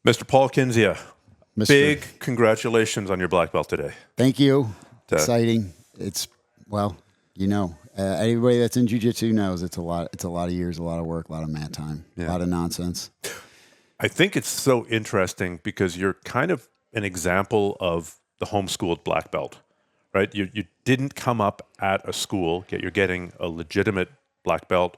Mr. Paul Kindzia, Mr. big congratulations on your black belt today. Thank you. Exciting. It's, well, anybody that's in jiu-jitsu knows it's a lot of years, a lot of work, a lot of mat time, a lot of nonsense. I think it's so interesting because you're kind of an example of the homeschooled black belt, right? You didn't come up at a school, yet you're getting a legitimate black belt.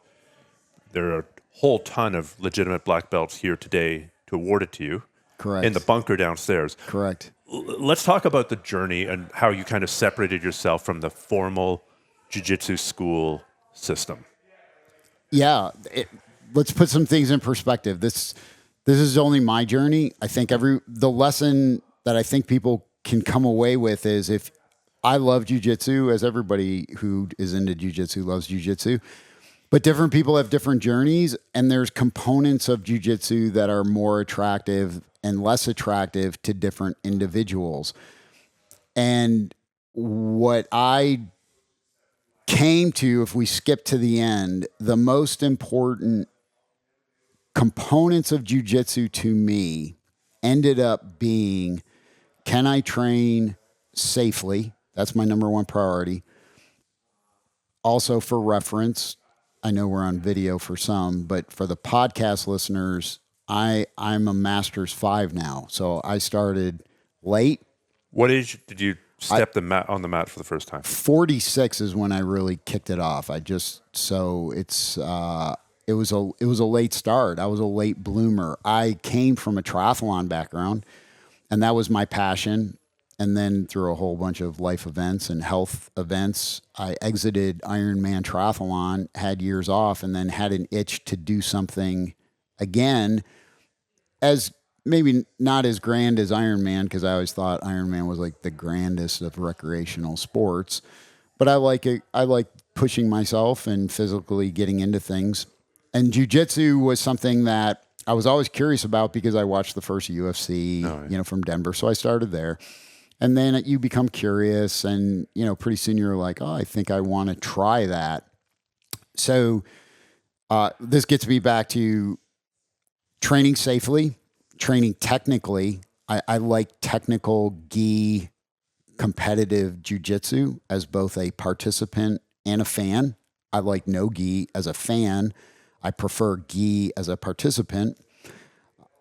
There are a whole ton of legitimate black belts here today to award it to you. Correct. In the bunker downstairs. Correct. Let's talk about the journey and how you kind of separated yourself from the formal jiu-jitsu school system. Yeah. Let's put some things in perspective. This is only my journey. I think the lesson that I think people can come away with is, if I love jiu-jitsu, as everybody who is into jiu-jitsu loves jiu-jitsu, but different people have different journeys, and there's components of jiu-jitsu that are more attractive and less attractive to different individuals. And what I came to, if we skip to the end, the most important components of jiu-jitsu to me ended up being, can I train safely? That's my number one priority. Also, for reference, I know we're on video for some, but for the podcast listeners, I'm a Masters 5 now. So I started late. What age did you step on the mat for the first time? 46 is when I really kicked it off. It was a late start. I was a late bloomer. I came from a triathlon background, and that was my passion. And then through a whole bunch of life events and health events, I exited Ironman triathlon, had years off, and then had an itch to do something again, as maybe not as grand as Ironman, because I always thought Ironman was like the grandest of recreational sports. But I like it. I like pushing myself and physically getting into things. And jiu-jitsu was something that I was always curious about because I watched the first UFC, from Denver. So I started there. And then you become curious, and, pretty soon you're like, oh, I think I want to try that. So this gets me back to training safely, training technically. I like technical gi competitive jiu-jitsu as both a participant and a fan. I like no gi as a fan. I prefer gi as a participant.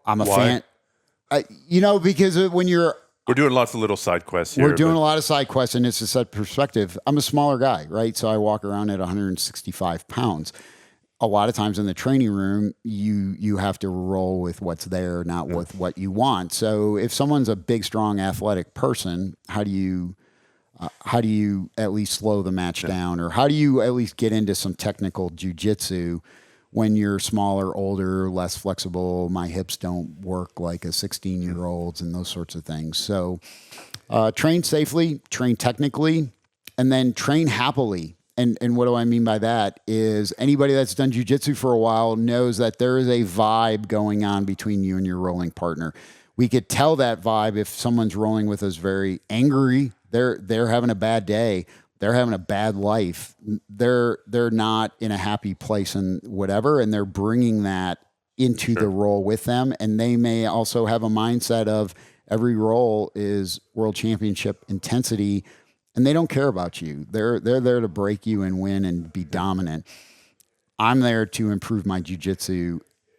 I'm a fan. Because when you're... We're doing lots of little side quests here. We're doing a lot of side quests, and it's to set perspective. I'm a smaller guy, right? So I walk around at 165 pounds. A lot of times in the training room, you have to roll with what's there, not with what you want. So if someone's a big, strong, athletic person, how do you at least slow the match down, or how do you at least get into some technical jiu-jitsu when you're smaller, older, less flexible? My hips don't work like a 16-year-old's and those sorts of things. So train safely, train technically, and then train happily. And what do I mean by that is, anybody that's done jiu-jitsu for a while knows that there is a vibe going on between you and your rolling partner. We could tell that vibe if someone's rolling with us very angry, they're having a bad day. They're having a bad life. They're not in a happy place and whatever, and they're bringing that into the role with them. And they may also have a mindset of every role is world championship intensity, and they don't care about you. They're there to break you and win and be dominant. I'm there to improve my jiu-jitsu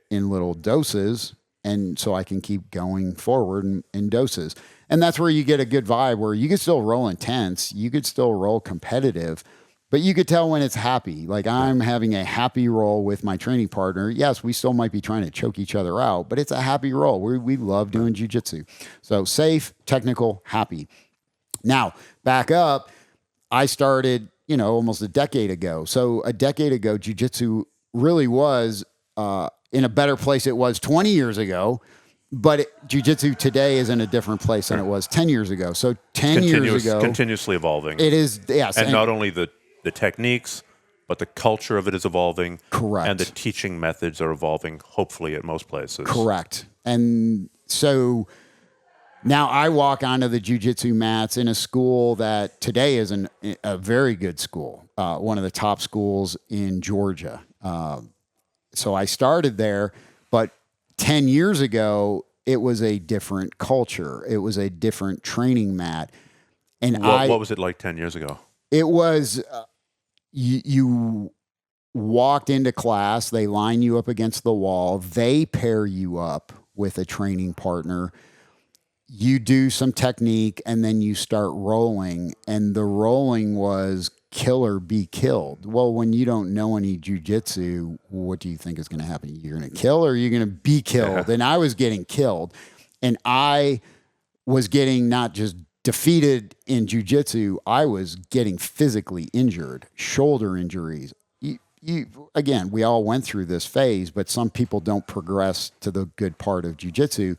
in little doses, and so I can keep going forward in doses. And that's where you get a good vibe, where you could still roll intense, you could still roll competitive, but you could tell when it's happy. Like, I'm having a happy roll with my training partner. Yes, we still might be trying to choke each other out, but it's a happy roll. We love doing jiu-jitsu. So safe, technical, happy. Now, back up, I started, almost a decade ago. So a decade ago, jiu-jitsu really was in a better place it was 20 years ago. But jiu-jitsu today is in a different place than it was 10 years ago. So 10 years ago... Continuously evolving. It is, yes. And not only the techniques, but the culture of it is evolving. Correct. And the teaching methods are evolving, hopefully, at most places. Correct. And so now I walk onto the jiu-jitsu mats in a school that today is a very good school, one of the top schools in Georgia. So I started there, but 10 years ago, it was a different culture. It was a different training mat. And what was it like 10 years ago? It was, you walked into class, they line you up against the wall, they pair you up with a training partner, you do some technique, and then you start rolling. And the rolling was kill or be killed. Well, when you don't know any jiu-jitsu, what do you think is going to happen? You're going to kill or you're going to be killed? Yeah. And I was getting killed. And I was getting not just defeated in jiu-jitsu, I was getting physically injured, shoulder injuries. Again, we all went through this phase, but some people don't progress to the good part of jiu-jitsu.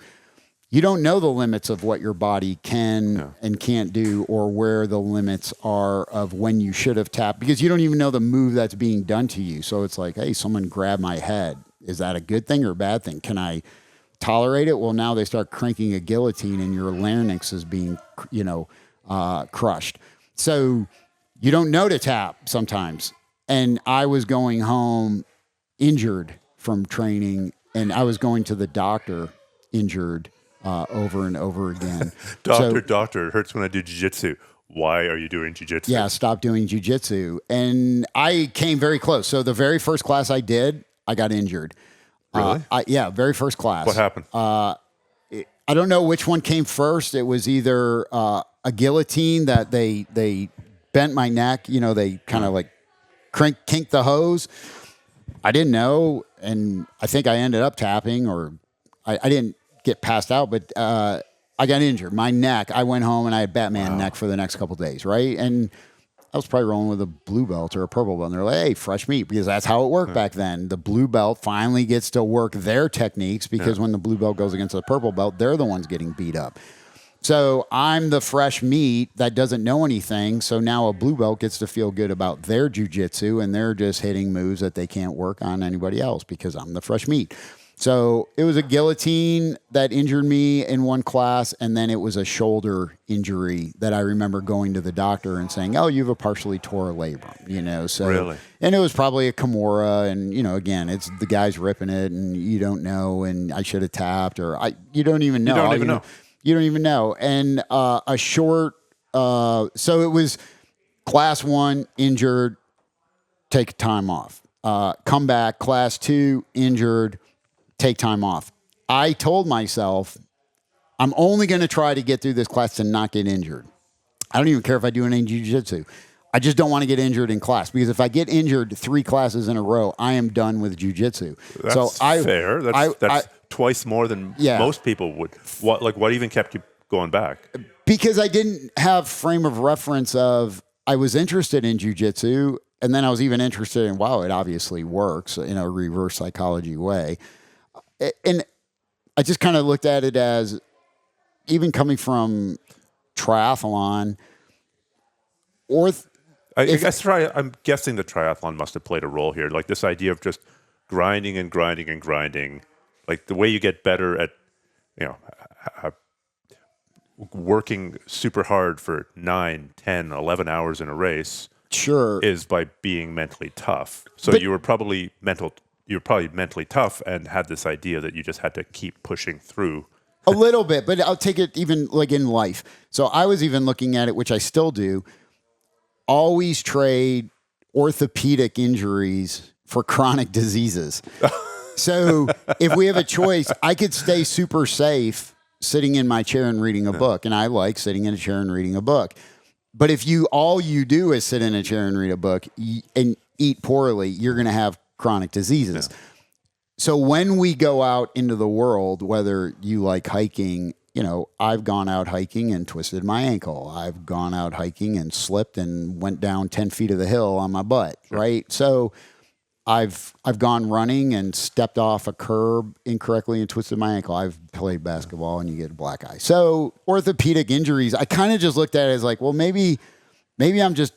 You don't know the limits of what your body can and can't do, or where the limits are of when you should have tapped, because you don't even know the move that's being done to you. So it's like, hey, someone grabbed my head. Is that a good thing or a bad thing? Can I tolerate it? Well, now they start cranking a guillotine and your larynx is being, crushed. So you don't know to tap sometimes. And I was going home injured from training, and I was going to the doctor injured over and over again. Doctor, it hurts when I do jiu-jitsu. Why are you doing jiu-jitsu? Yeah, stop doing jiu-jitsu. And I came very close. So the very first class I did, I got injured. Really? Very first class. What happened? I don't know which one came first. It was either a guillotine that they bent my neck. They kind of like kinked the hose. I didn't know, and I think I ended up tapping, or I didn't get passed out, but I got injured. My neck, I went home and I had Batman neck for the next couple of days, right? And I was probably rolling with a blue belt or a purple belt, and they're like, hey, fresh meat, because that's how it worked back then. The blue belt finally gets to work their techniques, because when the blue belt goes against the purple belt, they're the ones getting beat up. So I'm the fresh meat that doesn't know anything. So now a blue belt gets to feel good about their jiu-jitsu, and they're just hitting moves that they can't work on anybody else because I'm the fresh meat. So it was a guillotine that injured me in one class, and then it was a shoulder injury that I remember going to the doctor and saying, oh, you have a partially tore labrum, So, really? And it was probably a Kimura, and, again, it's the guy's ripping it, and you don't know, and I should have tapped, you don't even know. You don't even know. You don't even know. And so it was class 1, injured, take time off. Come back, class 2, injured, take time off. I told myself, I'm only going to try to get through this class to not get injured. I don't even care if I do any jiu-jitsu. I just don't want to get injured in class, because if I get injured 3 classes in a row, I am done with jiu-jitsu. That's fair. That's twice more than most people would. What even kept you going back? Because I didn't have frame of reference of, I was interested in jiu-jitsu, and then I was even interested in, wow, it obviously works in a reverse psychology way. And I just kind of looked at it as, even coming from triathlon, I'm guessing the triathlon must have played a role here. Like this idea of just grinding and grinding and grinding, like the way you get better at, working super hard for 9, 10, 11 hours in a race. Sure. Is by being mentally tough. So you were probably mentally tough and had this idea that you just had to keep pushing through. A little bit, but I'll take it even like in life. So I was even looking at it, which I still do, always trade orthopedic injuries for chronic diseases. So if we have a choice, I could stay super safe sitting in my chair and reading a book, and I like sitting in a chair and reading a book. But if all you do is sit in a chair and read a book and eat poorly, you're going to have chronic diseases. Yeah. So when we go out into the world, whether you like hiking, I've gone out hiking and twisted my ankle. I've gone out hiking and slipped and went down 10 feet of the hill on my butt, right? So I've gone running and stepped off a curb incorrectly and twisted my ankle. I've played basketball and you get a black eye. So orthopedic injuries, I kind of just looked at it as like, well, maybe I'm just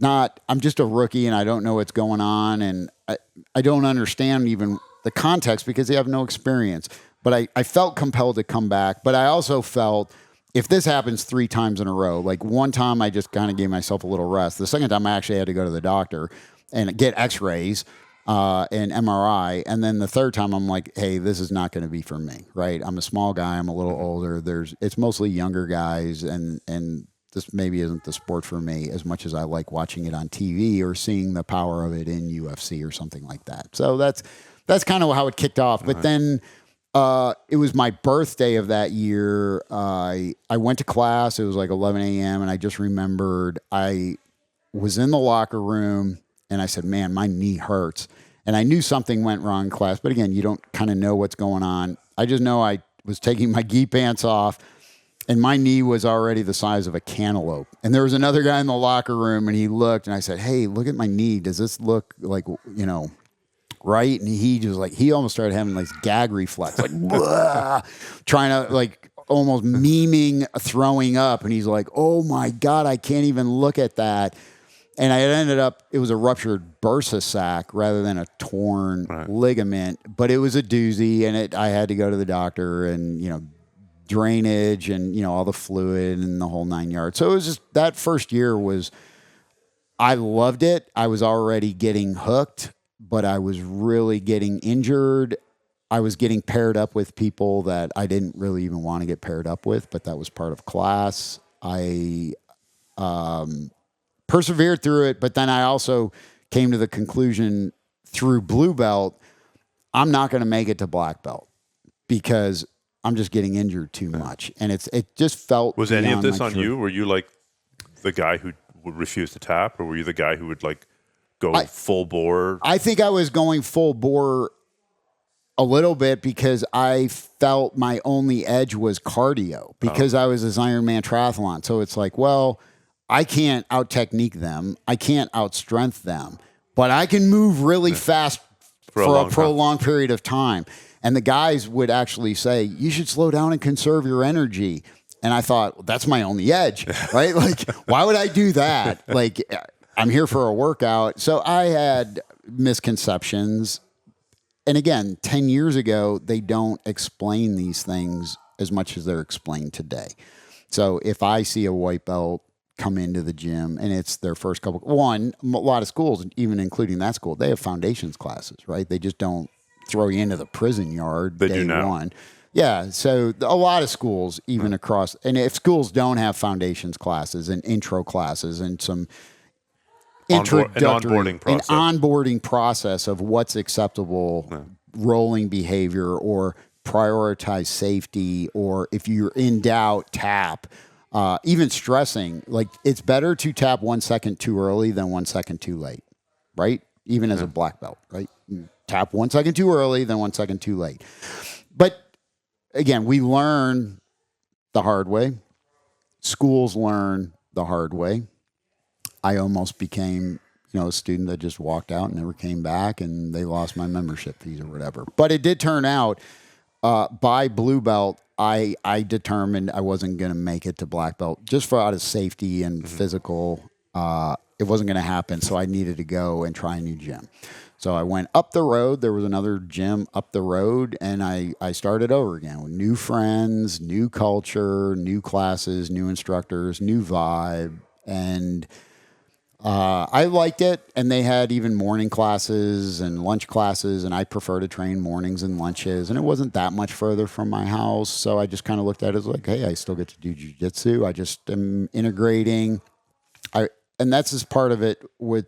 a rookie and I don't know what's going on, and I don't understand even the context because they have no experience. But I felt compelled to come back. But I also felt, if this happens 3 times in a row, like one time I just kind of gave myself a little rest. The second time I actually had to go to the doctor and get x-rays. and MRI. And then the third time I'm like, hey, this is not going to be for me, right? I'm a small guy. I'm a little older. It's mostly younger guys, and this maybe isn't the sport for me as much as I like watching it on TV or seeing the power of it in UFC or something like that. So that's kind of how it kicked off. But then it was my birthday of that year. I went to class. It was like 11 a.m. and I just remembered I was in the locker room and I said, man, my knee hurts. And I knew something went wrong in class. But again, you don't kind of know what's going on. I just know I was taking my gi pants off and my knee was already the size of a cantaloupe. And there was another guy in the locker room and he looked and I said, hey, look at my knee. Does this look like, right? And he just he almost started having like gag reflex, like trying to like almost miming throwing up. And he's like, oh my God, I can't even look at that. And I ended up, it was a ruptured bursa sac rather than a torn ligament, but it was a doozy and I had to go to the doctor and, drainage and, all the fluid and the whole 9 yards. So it was just, that first year I loved it. I was already getting hooked, but I was really getting injured. I was getting paired up with people that I didn't really even want to get paired up with, but that was part of class. I persevered through it, but then I also came to the conclusion through blue belt, I'm not going to make it to black belt because I'm just getting injured too much. And it just felt... Was any of this on you? Were you like the guy who would refuse to tap, or were you the guy who would go full bore? I think I was going full bore a little bit because I felt my only edge was cardio because I was this Ironman triathlon. So it's like, well, I can't out technique them. I can't out strength them, but I can move really fast for a prolonged period of time. And the guys would actually say, you should slow down and conserve your energy. And I thought, well, that's my only edge, right? Why would I do that? I'm here for a workout. So I had misconceptions. And again, 10 years ago, they don't explain these things as much as they're explained today. So if I see a white belt come into the gym and it's their first couple, a lot of schools, even including that school, they have foundations classes, right? They just don't throw you into the prison yard day one. Yeah, so a lot of schools, even across, and if schools don't have foundations classes and intro classes and some introductory an onboarding process of what's acceptable rolling behavior or prioritize safety, or if you're in doubt, tap. Even stressing, it's better to tap 1 second too early than 1 second too late, right? Even as a black belt, right? Tap 1 second too early than 1 second too late. But again, we learn the hard way. Schools learn the hard way. I almost became, a student that just walked out and never came back, and they lost my membership fees or whatever. But it did turn out by blue belt, I determined I wasn't going to make it to black belt just for out of safety and physical. It wasn't going to happen, so I needed to go and try a new gym. So I went up the road. There was another gym up the road, and I started over again with new friends, new culture, new classes, new instructors, new vibe. And I liked it, and they had even morning classes and lunch classes, and I prefer to train mornings and lunches, and it wasn't that much further from my house, so I just kind of looked at it as hey, I still get to do jiu-jitsu. I just am integrating. And that's just part of it with...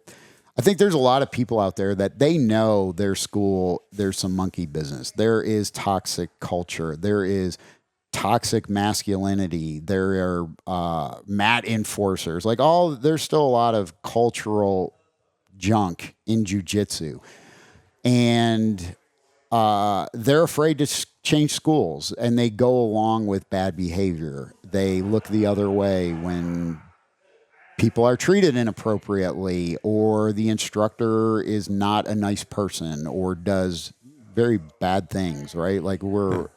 I think there's a lot of people out there that they know their school, there's some monkey business. There is toxic culture. There is toxic masculinity. There are mat enforcers. There's still a lot of cultural junk in jiu-jitsu. And they're afraid to change schools, and they go along with bad behavior. They look the other way when people are treated inappropriately, or the instructor is not a nice person or does very bad things, right?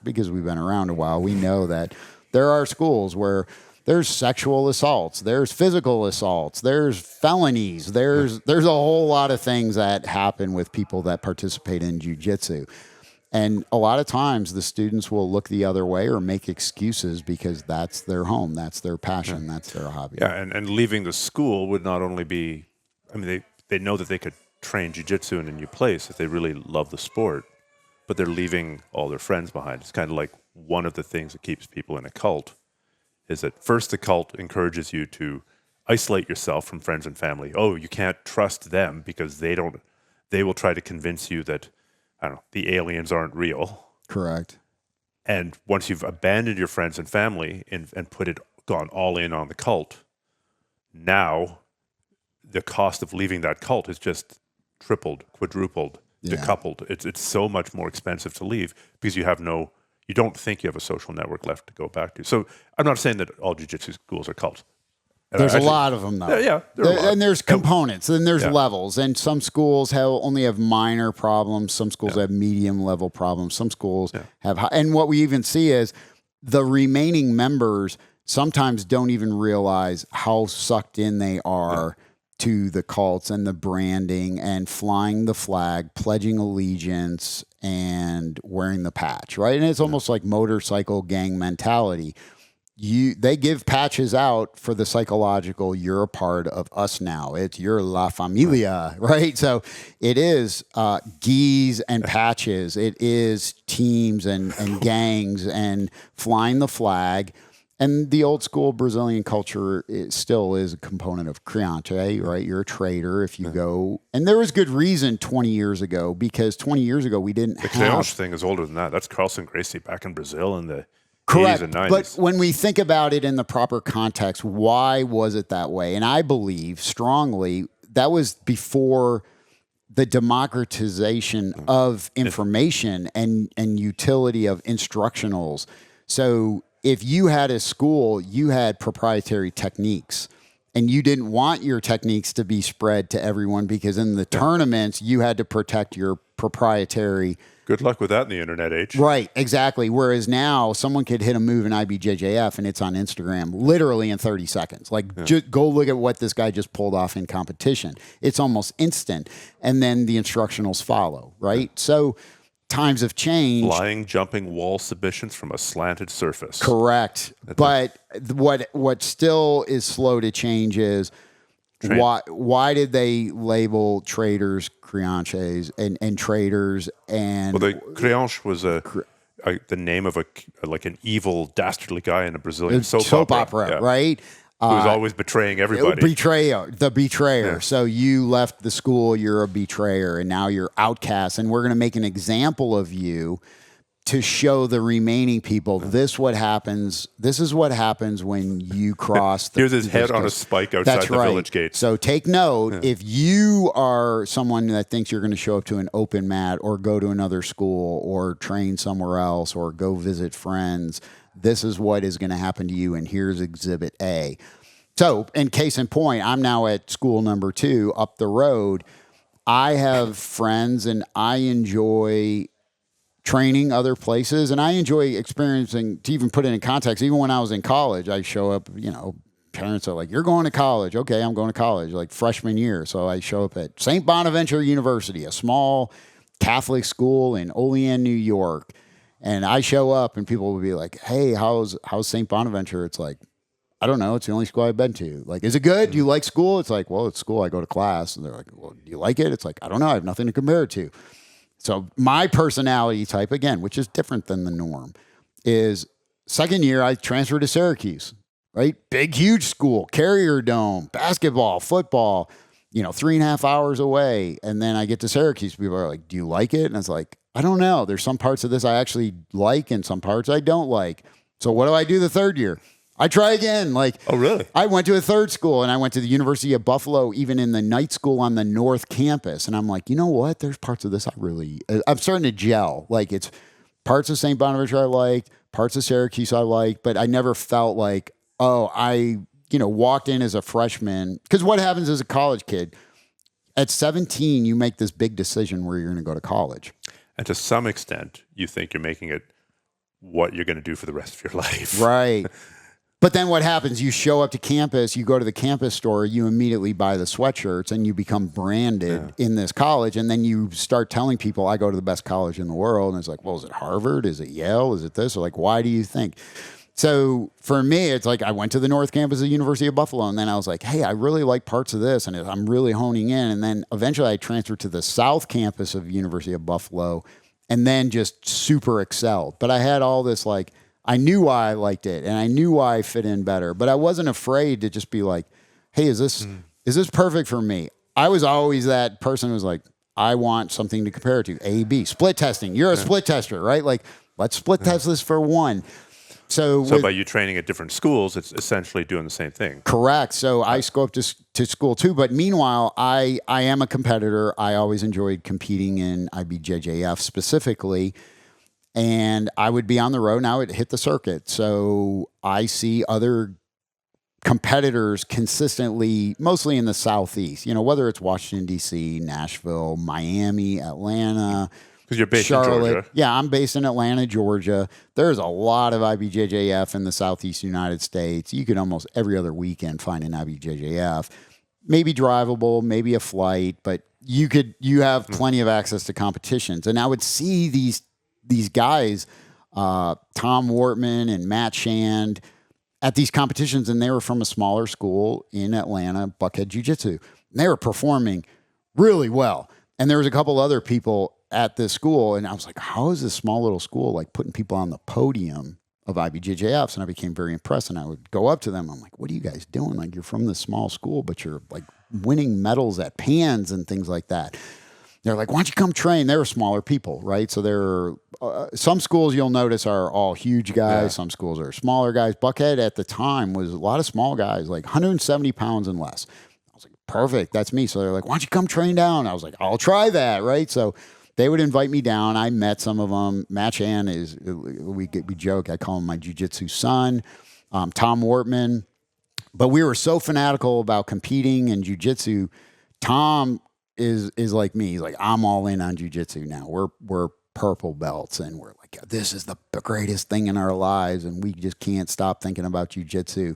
Because we've been around a while, we know that there are schools where there's sexual assaults, there's physical assaults, there's felonies, there's a whole lot of things that happen with people that participate in jiu-jitsu. And a lot of times the students will look the other way or make excuses because that's their home, that's their passion, that's their hobby. Yeah, and leaving the school would not only be, they know that they could train jiu-jitsu in a new place, if they really love the sport, but they're leaving all their friends behind. It's kind of like one of the things that keeps people in a cult is that first the cult encourages you to isolate yourself from friends and family. Oh, you can't trust them because they will try to convince you that, I don't know, the aliens aren't real. Correct. And once you've abandoned your friends and family and gone all in on the cult, now the cost of leaving that cult is just tripled, quadrupled, decoupled. It's so much more expensive to leave because you don't think you have a social network left to go back to. So I'm not saying that all jiu-jitsu schools are cults. There's a lot of them, though. Yeah, and there's components, and there's levels. And some schools only have minor problems. Some schools have medium-level problems. Some schools have high. And what we even see is the remaining members sometimes don't even realize how sucked in they are to the cults and the branding and flying the flag, pledging allegiance, and wearing the patch, right? And it's almost like motorcycle gang mentality. They give patches out for the psychological, you're a part of us now. You're La Familia, right? So it is gis and patches. It is teams and gangs and flying the flag. And the old school Brazilian culture still is a component of criança, right? You're a trader if you go. And there was good reason 20 years ago, because 20 years ago we didn't have... The criança thing is older than that. That's Carlson Gracie back in Brazil in the... Correct. 80s and 90s. But when we think about it in the proper context, why was it that way? And I believe strongly that was before the democratization of information and utility of instructionals. So if you had a school, you had proprietary techniques, and you didn't want your techniques to be spread to everyone because in the tournaments, you had to protect your proprietary. Good luck with that in the internet age. Right, exactly. Whereas now, someone could hit a move in IBJJF and it's on Instagram literally in 30 seconds. Just go look at what this guy just pulled off in competition. It's almost instant. And then the instructionals follow, right? So times have changed. Flying, jumping wall submissions from a slanted surface. Correct. But what still is slow to change is why did they label traders crianças and traders? And well, the criança was the name of an evil, dastardly guy in a Brazilian soap opera, right? Who was always betraying everybody. The betrayer. Yeah. So you left the school, you're a betrayer, and now you're outcast. And we're going to make an example of you to show the remaining people this is what happens when you cross the Here's his head on a spike outside the village gate. So take note, if you are someone that thinks you're going to show up to an open mat or go to another school or train somewhere else or go visit friends, this is what is going to happen to you, and here's Exhibit A. So, in case in point, I'm now at school number 2 up the road. I have friends, and I enjoy training other places, and I enjoy experiencing, to even put it in context, even when I was in college, I show up, parents are like, you're going to college. Okay, I'm going to college, like freshman year. So I show up at St. Bonaventure University, a small Catholic school in Olean, New York. And I show up and people will be like, hey, how's St. Bonaventure? It's like, I don't know. It's the only school I've been to. Like, is it good? Do you like school? It's like, well, it's school. I go to class. And they're like, well, do you like it? It's like, I don't know. I have nothing to compare it to. So my personality type, again, which is different than the norm, is second year I transferred to Syracuse, right? Big, huge school, Carrier Dome, basketball, football, 3.5 hours away. And then I get to Syracuse. People are like, do you like it? And it's like, I don't know. There's some parts of this I actually like and some parts I don't like. So what do I do the third year? I try again. Oh, really? I went to a third school, and I went to the University of Buffalo, even in the night school on the North Campus. And I'm like, you know what? There's parts of this I'm starting to gel. Like, it's parts of St. Bonaventure I liked, parts of Syracuse I liked, but I never felt like, I walked in as a freshman. Because what happens as a college kid, at 17, you make this big decision where you're going to go to college. And to some extent, you think you're making it what you're going to do for the rest of your life. Right. But then what happens? You show up to campus, you go to the campus store, you immediately buy the sweatshirts, and you become branded in this college. And then you start telling people, I go to the best college in the world. And it's like, well, is it Harvard? Is it Yale? Is it this? Or like, why do you think? So for me, it's like I went to the North Campus of the University of Buffalo, and then I was like, hey, I really like parts of this, and I'm really honing in. And then eventually I transferred to the South Campus of University of Buffalo, and then just super excelled. But I had all this, like, I knew why I liked it, and I knew why I fit in better. But I wasn't afraid to just be like, hey, is this perfect for me? I was always that person who was like, I want something to compare it to. A, B. Split testing. You're a split tester, right? Like, let's split test this for one. So by you training at different schools, it's essentially doing the same thing. Correct. So I go up to school too. But meanwhile, I am a competitor. I always enjoyed competing in IBJJF specifically. And I would be on the road and I would hit the circuit. So I see other competitors consistently, mostly in the Southeast, whether it's Washington, D.C., Nashville, Miami, Atlanta, because you're based Charlotte. in Georgia. Yeah, I'm based in Atlanta, Georgia. There's a lot of IBJJF in the Southeast United States. You could almost every other weekend find an IBJJF. Maybe drivable, maybe a flight, but you have plenty of access to competitions. And I would see these guys, Tom Wortman and Matt Shand, at these competitions, and they were from a smaller school in Atlanta, Buckhead Jiu-Jitsu. And they were performing really well. And there was a couple other people at this school, and I was like, how is this small little school like putting people on the podium of IBJJFs? And I became very impressed, and I would go up to them. I'm like, what are you guys doing? Like, you're from this small school, but you're like winning medals at PANs and things like that. They're like, why don't you come train? They were smaller people, right? So there are some schools you'll notice are all huge guys. Yeah. Some schools are smaller guys. Buckhead at the time was a lot of small guys, like 170 pounds and less. I was like, perfect, that's me. So they're like, why don't you come train down? I was like, I'll try that, right? So they would invite me down. I met some of them. Matt Chan we joke, I call him my jiu-jitsu son. Tom Wortman. But we were so fanatical about competing in jiu-jitsu. Tom is like me. He's like, I'm all in on jiu-jitsu now. We're purple belts, and we're like, this is the greatest thing in our lives, and we just can't stop thinking about jiu-jitsu.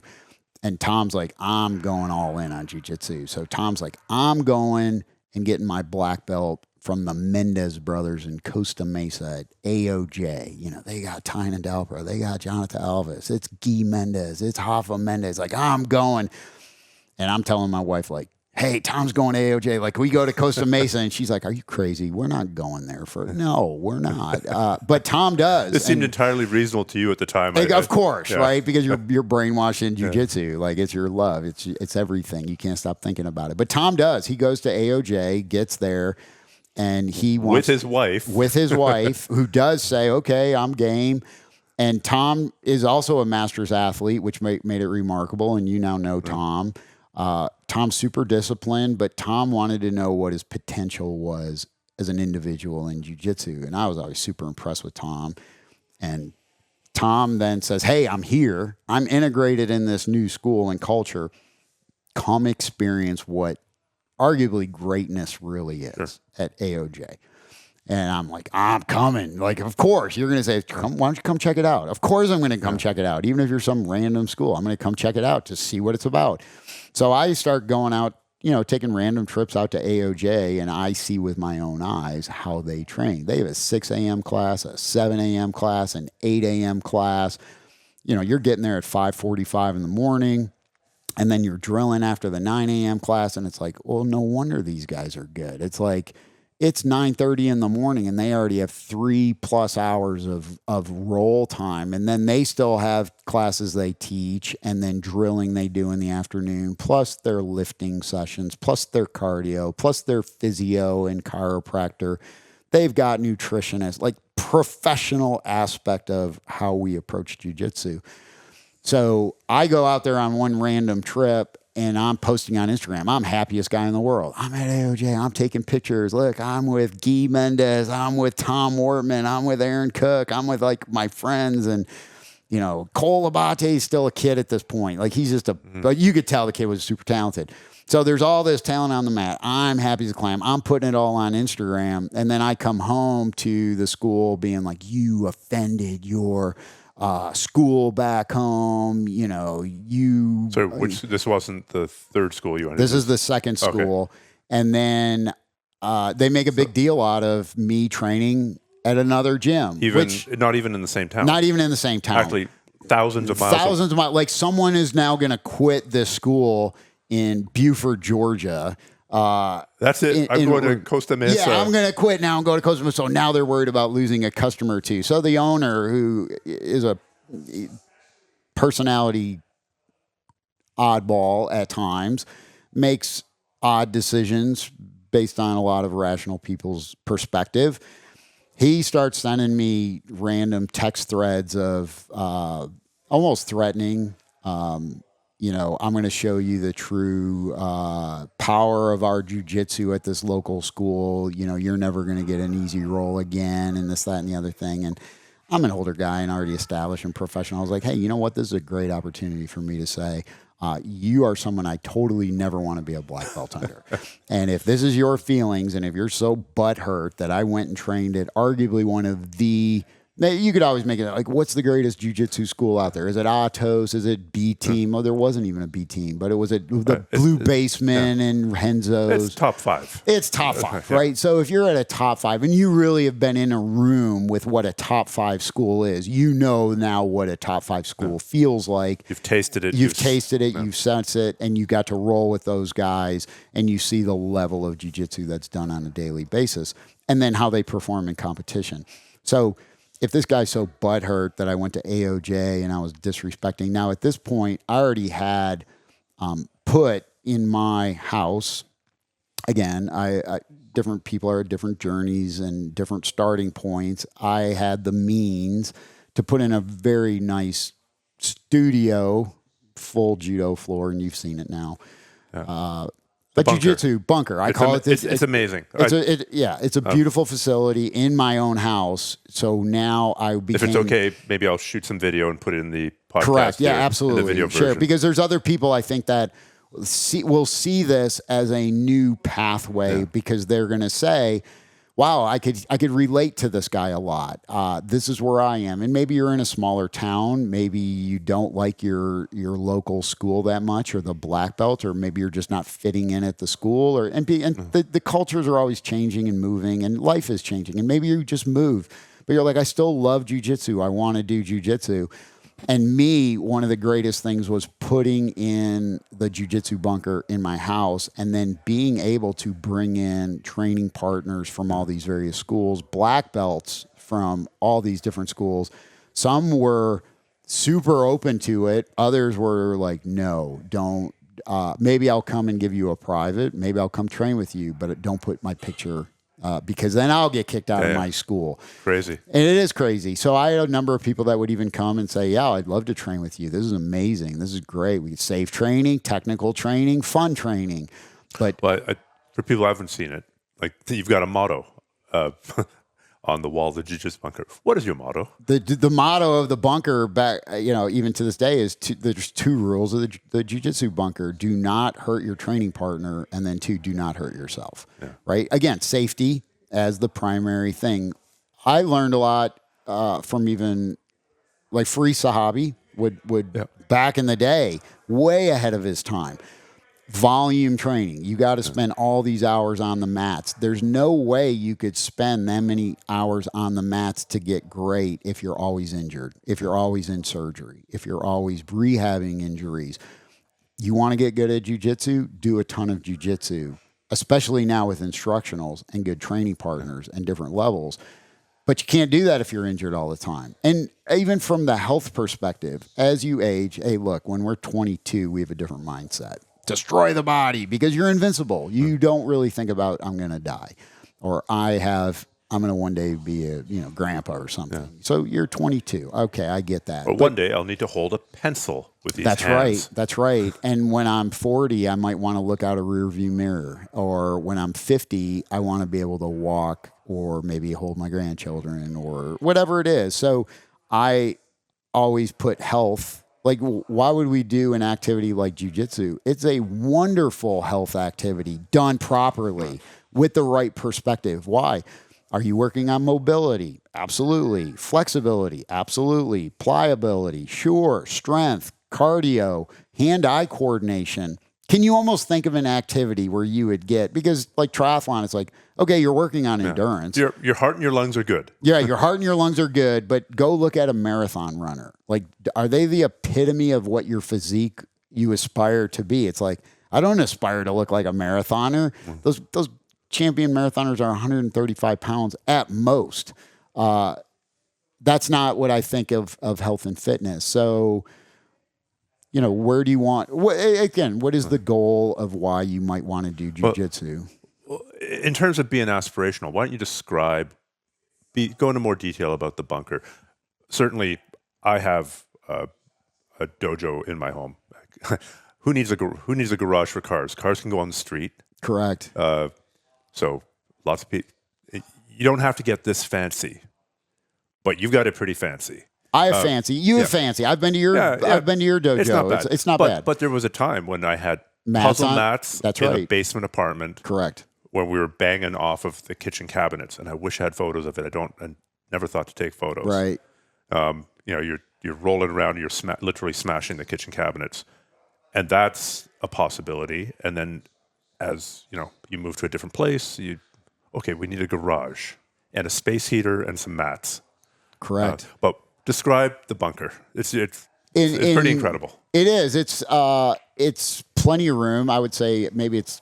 And Tom's like, I'm going all in on jiu-jitsu. So Tom's like, I'm going and getting my black belt from the Mendez brothers in Costa Mesa at AOJ. They got Tynan Delpro, they got Jonathan Alves, it's Guy Mendez, it's Hoffa Mendez. Like, I'm going. And I'm telling my wife, like, hey, Tom's going to AOJ. Like, we go to Costa Mesa. And she's like, are you crazy? We're not going there no, we're not. But Tom does. It seemed entirely reasonable to you at the time. Like, of course, yeah. Right? Because you're brainwashed in jiu-jitsu. Yeah. Like, it's your love. It's everything. You can't stop thinking about it. But Tom does. He goes to AOJ, gets there, and he wants... With his wife, who does say, okay, I'm game. And Tom is also a Masters athlete, which made it remarkable. And you now know Tom. Tom's super disciplined, but Tom wanted to know what his potential was as an individual in jiu-jitsu. And I was always super impressed with Tom. And Tom then says, hey, I'm here. I'm integrated in this new school and culture. Come experience what arguably greatness really is at AOJ. And I'm like, I'm coming. Like, of course, you're going to say, why don't you come check it out? Of course I'm going to come check it out. Even if you're some random school, I'm going to come check it out to see what it's about. So I start going out, taking random trips out to AOJ, and I see with my own eyes how they train. They have a 6 a.m. class, a 7 a.m. class, an 8 a.m. class. You're getting there at 5:45 in the morning, and then you're drilling after the 9 a.m. class, and it's like, well, no wonder these guys are good. It's like, it's 9:30 in the morning and they already have 3+ hours of roll time. And then they still have classes they teach and then drilling they do in the afternoon, plus their lifting sessions, plus their cardio, plus their physio and chiropractor. They've got nutritionists, like professional aspect of how we approach jiu-jitsu. So I go out there on one random trip and I'm posting on Instagram. I'm happiest guy in the world. I'm at AOJ. I'm taking pictures. Look, I'm with Guy Mendez. I'm with Tom Wortman. I'm with Aaron Cook. I'm with like my friends. And, Cole Abate is still a kid at this point. Like he's just but you could tell the kid was super talented. So there's all this talent on the mat. I'm happy as a clam. I'm putting it all on Instagram. And then I come home to the school being like, you offended your school back home, So this wasn't the third school you went to? This is the second school. Okay. And then they make a big deal out of me training at another gym. Not even in the same town? Not even in the same town. Actually, thousands of miles. Thousands of miles. Like someone is now going to quit this school in Beaufort, Georgia. That's it. I'm going to Costa Mesa. Yeah, I'm going to quit now and go to Costa Mesa. So now they're worried about losing a customer or two. So the owner, who is a personality oddball at times, makes odd decisions based on a lot of rational people's perspective. He starts sending me random text threads of almost threatening. I'm going to show you the true power of our jiu-jitsu at this local school. You're never going to get an easy roll again, and this, that, and the other thing. And I'm an older guy and already established and professional. I was like, hey, you know what? This is a great opportunity for me to say, you are someone I totally never want to be a black belt under. And if this is your feelings, and if you're so butthurt that I went and trained at arguably one of the, you could always make it like, what's the greatest jiu-jitsu school out there? Is it Atos? Is it B team? Oh, there wasn't even a B team, but it was the Blue Baseman and Renzo's. It's top 5. It's top 5, right? So if you're at a top 5 and you really have been in a room with what a top 5 school is, you know now what a top 5 school feels like. You've tasted it. You've sensed it, and you got to roll with those guys, and you see the level of jiu-jitsu that's done on a daily basis, and then how they perform in competition. So if this guy's so butthurt that I went to AOJ and I was disrespecting, now at this point, I already had put in my house, again, I different people are at different journeys and different starting points. I had the means to put in a very nice studio, full judo floor, and you've seen it now. Yeah. A jiu-jitsu bunker. I call it this. It's amazing. It's a beautiful facility in my own house. So now I became... If it's okay, maybe I'll shoot some video and put it in the podcast. Correct. Yeah, absolutely. In the video sure, version. because there's other people I think that will see this as a new pathway because they're going to say, wow, I could relate to this guy a lot. This is where I am. And maybe you're in a smaller town. Maybe you don't like your local school that much, or the black belt, or maybe you're just not fitting in at the school. The cultures are always changing and moving, and life is changing. And maybe you just moved, but you're like, I still love jiu-jitsu. I want to do jiu-jitsu. And one of the greatest things was putting in the jiu-jitsu bunker in my house, and then being able to bring in training partners from all these various schools, black belts from all these different schools. Some were super open to it. Others were like, no, don't. Maybe I'll come and give you a private. Maybe I'll come train with you, but don't put my picture because then I'll get kicked out of my school. Crazy. And it is crazy. So I had a number of people that would even come and say, yeah, I'd love to train with you. This is amazing. This is great. We get safe training, technical training, fun training. But for people who haven't seen it, like you've got a motto on the wall, the jiu-jitsu bunker. What is your motto? The motto of the bunker, back, even to this day, is there's 2 rules of the jiu-jitsu bunker. Do not hurt your training partner, and then 2, do not hurt yourself. Yeah. Right? Again, safety as the primary thing. I learned a lot from even like Free Sahabi would back in the day, way ahead of his time. Volume training. You got to spend all these hours on the mats. There's no way you could spend that many hours on the mats to get great if you're always injured, if you're always in surgery, if you're always rehabbing injuries. You want to get good at jiu-jitsu? Do a ton of jiu-jitsu, especially now with instructionals and good training partners and different levels. But you can't do that if you're injured all the time. And even from the health perspective, as you age, hey, look, when we're 22, we have a different mindset. Destroy the body because you're invincible. You don't really think about, I'm going to die, or I'm going to one day be a grandpa or something. Yeah. So you're 22. Okay, I get that. Or one day I'll need to hold a pencil with these hands. Right. That's right. And when I'm 40, I might want to look out a rear view mirror. Or when I'm 50, I want to be able to walk or maybe hold my grandchildren or whatever it is. So I always put health. Like, why would we do an activity like jiu-jitsu? It's a wonderful health activity done properly with the right perspective. Why? Are you working on mobility? Absolutely. Flexibility? Absolutely. Pliability? Sure. Strength, cardio, hand-eye coordination. Can you almost think of an activity where you would get, because like triathlon, it's like, Okay, you're working on endurance. Your heart and your lungs are good. Yeah, your heart and your lungs are good, but go look at a marathon runner. Like, are they the epitome of what your physique you aspire to be? It's like, I don't aspire to look like a marathoner. Those champion marathoners are 135 pounds at most. That's not what I think of health and fitness. So, where do you want, what is the goal of why you might want to do jiu-jitsu? Well, in terms of being aspirational, why don't you go into more detail about the bunker? Certainly, I have a dojo in my home. Who needs a garage for cars? Cars can go on the street. Correct. So lots of people. You don't have to get this fancy, but you've got it pretty fancy. I have fancy. You have fancy. I've been to your. I've been to your dojo. It's not bad. It's not bad. But there was a time when I had puzzle mats in a basement apartment. Correct. Where we were banging off of the kitchen cabinets, and I wish I had photos of it. I never thought to take photos. Right. You're rolling around, you're literally smashing the kitchen cabinets, and that's a possibility. And then, as you move to a different place, we need a garage and a space heater and some mats. Correct. But describe the bunker. It's pretty incredible. It is. It's plenty of room. I would say maybe it's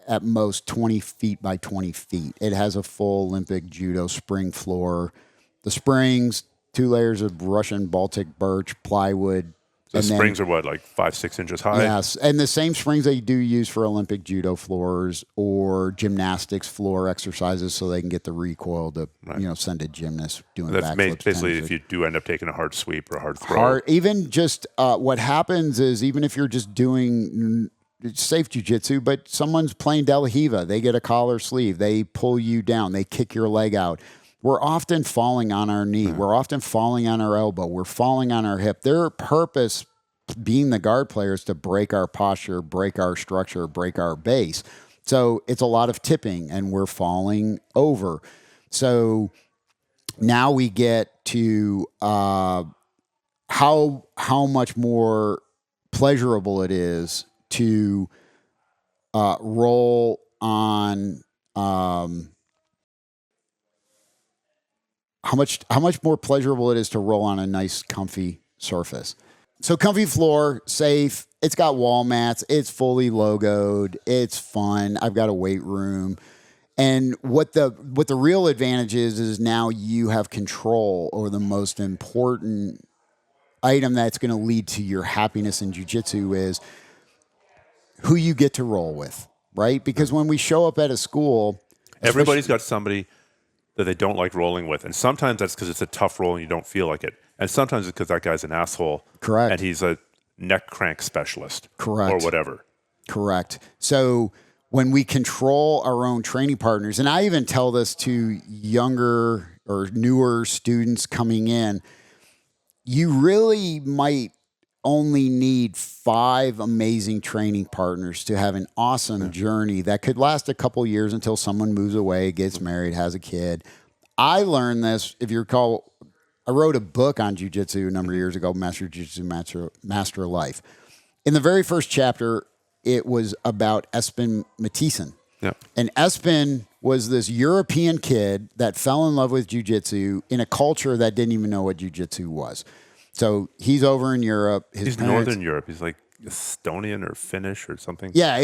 at most 20 feet by 20 feet. It has a full Olympic judo spring floor. The springs, 2 layers of Russian Baltic birch, plywood. The springs are what, like 5-6 inches high? Yes, and the same springs they do use for Olympic judo floors or gymnastics floor exercises, so they can get the recoil to send a gymnast doing backflips. That's basically if you do end up taking a hard sweep or a hard throw. Even just what happens is, even if you're just doing safe jiu-jitsu, but someone's playing De La Hiva, they get a collar sleeve, they pull you down, they kick your leg out. We're often falling on our knee. We're often falling on our elbow. We're falling on our hip. Their purpose, being the guard player, is to break our posture, break our structure, break our base. So it's a lot of tipping, and we're falling over. So now we get to how much more pleasurable it is to roll on. How much more pleasurable it is to roll on a nice, comfy surface. So comfy floor, safe. It's got wall mats. It's fully logoed. It's fun. I've got a weight room. And what the real advantage is now you have control over the most important item that's going to lead to your happiness in jiu-jitsu is who you get to roll with, right? Because when we show up at a school, everybody's got somebody that they don't like rolling with. And sometimes that's because it's a tough roll and you don't feel like it. And sometimes it's because that guy's an asshole. Correct. And he's a neck crank specialist. Correct. Or whatever. Correct. So when we control our own training partners, and I even tell this to younger or newer students coming in, you really might only need 5 amazing training partners to have an awesome journey that could last a couple years until someone moves away, gets married, has a kid. I learned this, if you recall, I wrote a book on jiu-jitsu a number of years ago, Master Jiu-Jitsu, Master Life. In the very first chapter, it was about Espen Mathisen. Yeah. And Espen was this European kid that fell in love with jiu-jitsu in a culture that didn't even know what jiu-jitsu was. So he's over in Europe. He's Northern Europe. He's like Estonian or Finnish or something. Yeah,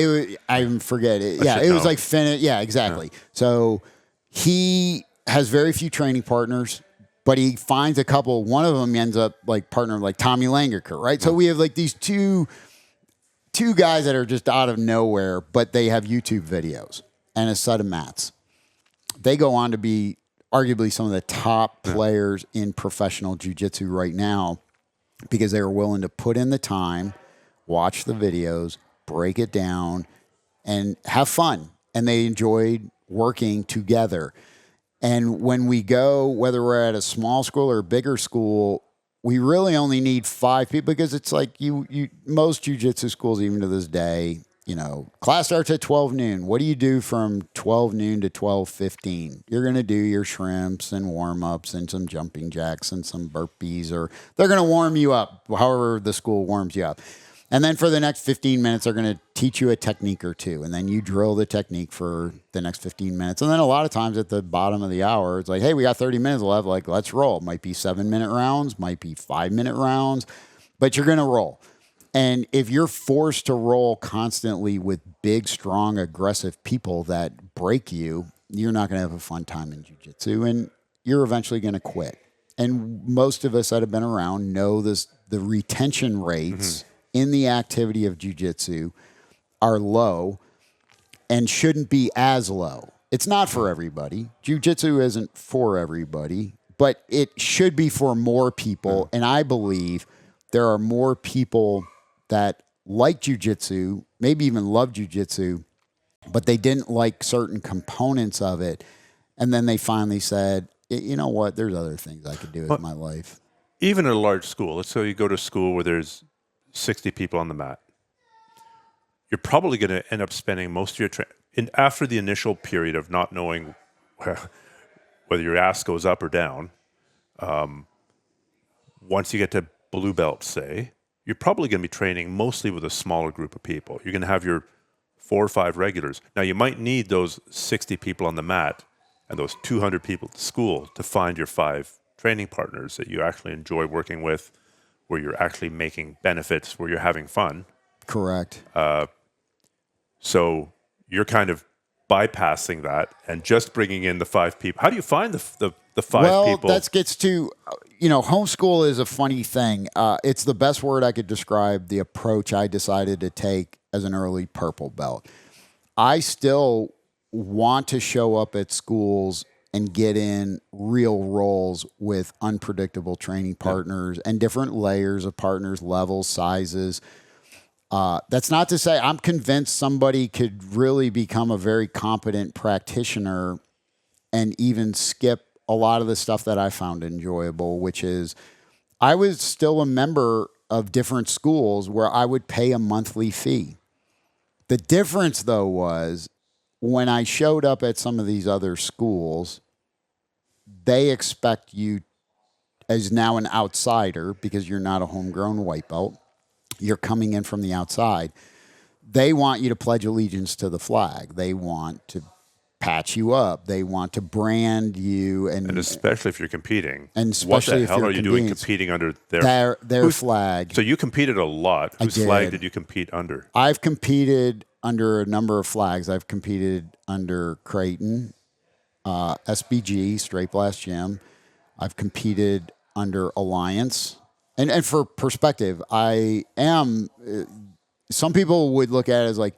I forget it. Yeah, it was like Finnish. Yeah, exactly. Yeah. So he has very few training partners, but he finds a couple. One of them ends up like partnering like Tommy Langerker, right? So we have like these two guys that are just out of nowhere, but they have YouTube videos and a set of mats. They go on to be arguably some of the top players in professional jiu-jitsu right now because they were willing to put in the time, watch the videos, break it down, and have fun. And they enjoyed working together. And when we go, whether we're at a small school or a bigger school, we really only need 5 people because it's like most jiu-jitsu schools, even to this day, class starts at 12 noon. What do you do from 12 noon to 12:15? You're going to do your shrimps and warm-ups and some jumping jacks and some burpees, or they're going to warm you up however the school warms you up. And then for the next 15 minutes, they're going to teach you a technique or two. And then you drill the technique for the next 15 minutes. And then a lot of times at the bottom of the hour, it's like, hey, we got 30 minutes left. Like, let's roll. Might be 7-minute rounds, might be 5-minute rounds, but you're going to roll. And if you're forced to roll constantly with big, strong, aggressive people that break you, you're not going to have a fun time in jiu-jitsu, and you're eventually going to quit. And most of us that have been around know this, the retention rates in the activity of jiu-jitsu are low and shouldn't be as low. It's not for everybody. Jiu-jitsu isn't for everybody, but it should be for more people. And I believe there are more people that like jiu-jitsu, maybe even love jiu-jitsu, but they didn't like certain components of it. And then they finally said, you know what, there's other things I could do with my life. Even at a large school, let's say you go to a school where there's 60 people on the mat. You're probably going to end up spending most of your after the initial period of not knowing whether your ass goes up or down. Once you get to blue belt, say, you're probably going to be training mostly with a smaller group of people. You're going to have your 4 or 5 regulars. Now, you might need those 60 people on the mat and those 200 people at school to find your 5 training partners that you actually enjoy working with, where you're actually making benefits, where you're having fun. Correct. So you're kind of bypassing that and just bringing in the 5 people. How do you find the 5 people? Well, that gets to, homeschool is a funny thing. It's the best word I could describe the approach I decided to take as an early purple belt. I still want to show up at schools and get in real roles with unpredictable training partners and different layers of partners, levels, sizes. That's not to say I'm convinced somebody could really become a very competent practitioner and even skip a lot of the stuff that I found enjoyable, which is I was still a member of different schools where I would pay a monthly fee. The difference, though, was when I showed up at some of these other schools, they expect you as now an outsider, because you're not a homegrown white belt. You're coming in from the outside. They want you to pledge allegiance to the flag. They want to patch you up. They want to brand you. And especially if you're competing. And especially what the hell are you doing competing under their flag? So you competed a lot. Whose flag did you compete under? I've competed under a number of flags. I've competed under Creighton, SBG, Straight Blast Gym. I've competed under Alliance. And for perspective, I am, some people would look at it as like,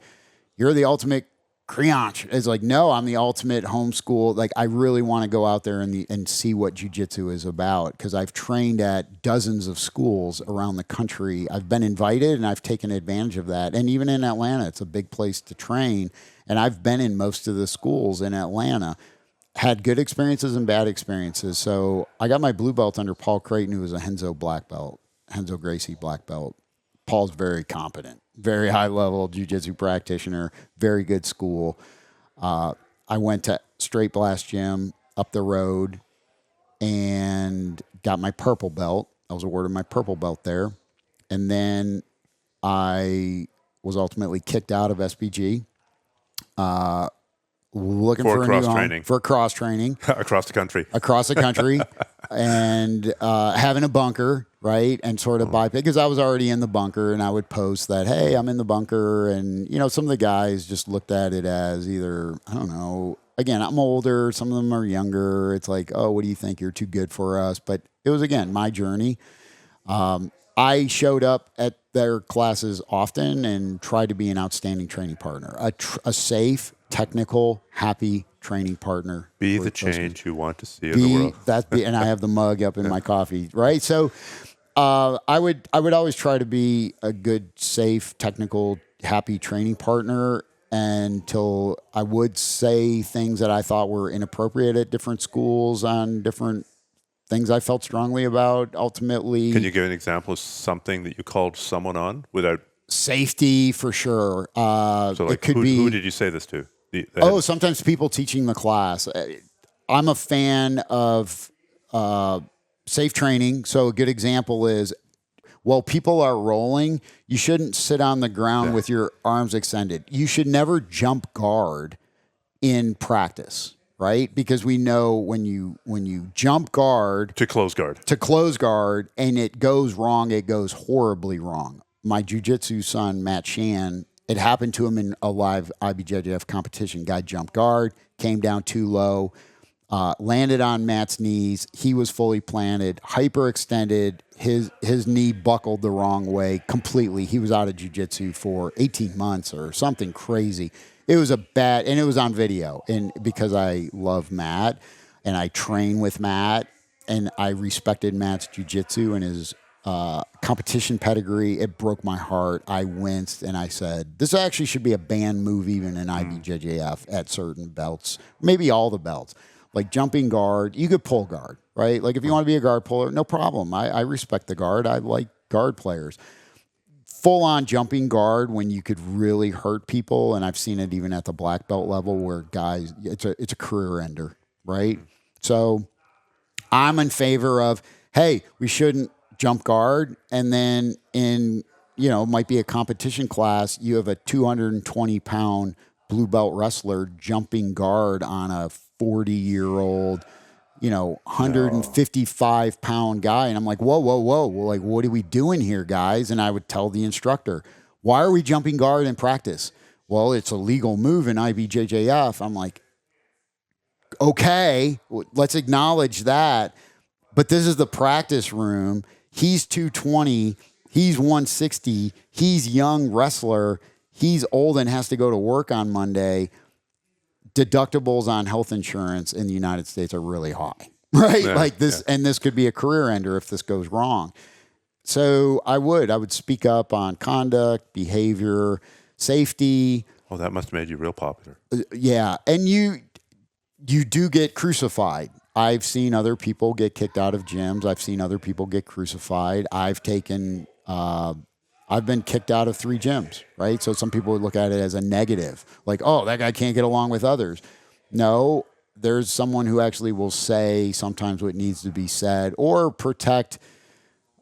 you're the ultimate creanche. It's like, no, I'm the ultimate homeschool. Like, I really want to go out there and see what jiu-jitsu is about, because I've trained at dozens of schools around the country. I've been invited and I've taken advantage of that. And even in Atlanta, it's a big place to train. And I've been in most of the schools in Atlanta. Had good experiences and bad experiences. So I got my blue belt under Paul Creighton, who was a Henzo black belt, Henzo Gracie black belt. Paul's very competent, very high level jiu-jitsu practitioner, very good school. I went to Straight Blast Gym up the road and got my purple belt. I was awarded my purple belt there. And then I was ultimately kicked out of SBG. Looking for a cross new training. Home, for cross training across the country, and having a bunker, right, and sort of bypass, because I was already in the bunker, and I would post that, hey, I'm in the bunker, and some of the guys just looked at it as either, I don't know. Again, I'm older. Some of them are younger. It's like, oh, what do you think? You're too good for us. But it was, again, my journey. I showed up at their classes often and tried to be an outstanding training partner, a safe, technical, happy training partner. Be the change you want to see in the world. And I have the mug up in my coffee, right? So I would always try to be a good, safe, technical, happy training partner until I would say things that I thought were inappropriate at different schools on different things I felt strongly about. Ultimately, can you give an example of something that you called someone on without safety? For sure. So, like, it could be. Who did you say this to? Sometimes people teaching the class. I'm a fan of safe training. So a good example is while people are rolling, you shouldn't sit on the ground with your arms extended. You should never jump guard in practice, right? Because we know when you jump guard To close guard. and it goes wrong, it goes horribly wrong. My jiu-jitsu son, Matt Shan, it happened to him in a live IBJJF competition. Guy jumped guard, came down too low, landed on Matt's knees. He was fully planted, hyperextended. His knee buckled the wrong way completely. He was out of jiu-jitsu for 18 months or something crazy. It was and it was on video. And because I love Matt and I train with Matt and I respected Matt's jiu-jitsu and his competition pedigree, it broke my heart. I winced and I said, this actually should be a banned move even in IBJJF at certain belts, maybe all the belts. Like jumping guard, you could pull guard, right? Like if you want to be a guard puller, no problem. I respect the guard. I like guard players. Full on jumping guard when you could really hurt people, and I've seen it even at the black belt level where guys, it's a career ender, right? So I'm in favor of, hey, we shouldn't jump guard, and then in, might be a competition class, you have a 220-pound blue belt wrestler jumping guard on a 40-year-old, 155-pound guy. And I'm like, whoa. Like, what are we doing here, guys? And I would tell the instructor, why are we jumping guard in practice? Well, it's a legal move in IBJJF. I'm like, okay, let's acknowledge that. But this is the practice room. He's 220. He's 160. He's young wrestler. He's old and has to go to work on Monday. Deductibles on health insurance in the United States are really high, right? Yeah, like this, and this could be a career ender if this goes wrong. So I would speak up on conduct, behavior, safety. Oh, that must have made you real popular. Yeah. And you do get crucified. I've seen other people get kicked out of gyms. I've seen other people get crucified. I've been kicked out of 3 gyms, right? So some people would look at it as a negative, like, oh, that guy can't get along with others. No, there's someone who actually will say sometimes what needs to be said or protect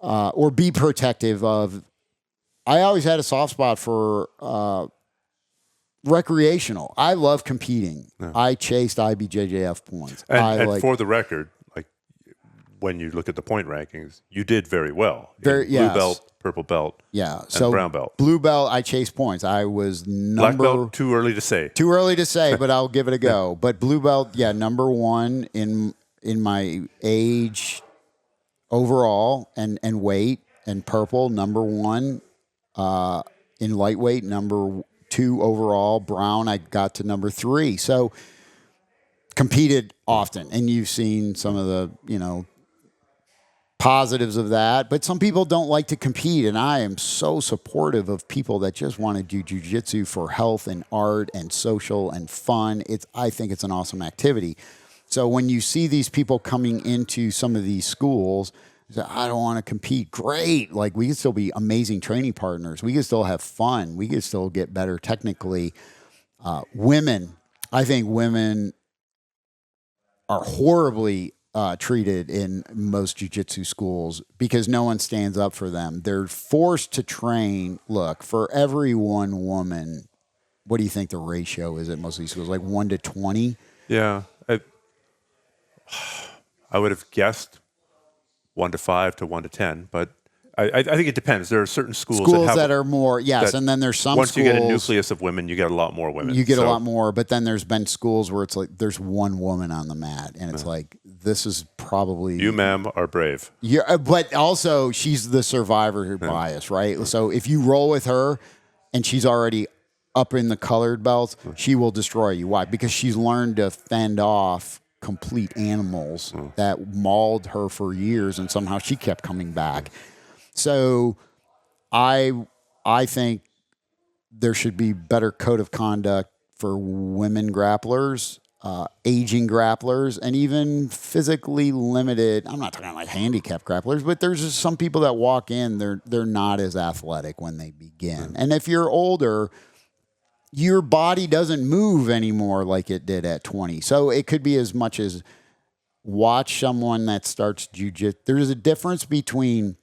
or be protective of. I always had a soft spot for recreational. I love competing. Yeah. I chased IBJJF points. And for the record, like when you look at the point rankings, you did very well. Blue belt, purple belt, and brown belt. Blue belt, I chased points. I was black belt. Too early to say. Too early to say, but I'll give it a go. But blue belt, number 1 in my age overall and weight, and purple number 1 in lightweight, number 2 overall. Brown, I got to number 3. So competed often, and you've seen some of the positives of that, but some people don't like to compete, and I am so supportive of people that just want to do jiu-jitsu for health and art and social and fun. I think it's an awesome activity. So when you see these people coming into some of these schools, say, I don't want to compete. Great. Like, we can still be amazing training partners. We can still have fun. We can still get better technically. Women, I think women are horribly treated in most jiu-jitsu schools because no one stands up for them. They're forced to train. Look, for every one woman, what do you think the ratio is at most of these schools? Like 1 to 20? Yeah. I would have guessed 1 to 5 to 1 to 10, but I think it depends. There are certain schools that are more, yes, and then there's some once schools, you get a nucleus of women, you get a lot more women. You get a lot more, but then there's been schools where it's like there's one woman on the mat, and it's like, this is probably... You, ma'am, are brave. Yeah, but also she's the survivor bias, right? So if you roll with her and she's already up in the colored belts, she will destroy you. Why? Because she's learned to fend off complete animals that mauled her for years, and somehow she kept coming back. So I think there should be better code of conduct for women grapplers, aging grapplers, and even physically limited. I'm not talking like handicapped grapplers, but there's just some people that walk in, they're not as athletic when they begin. And if you're older, your body doesn't move anymore like it did at 20. So it could be as much as watch someone that starts jiu-jitsu. There's a difference between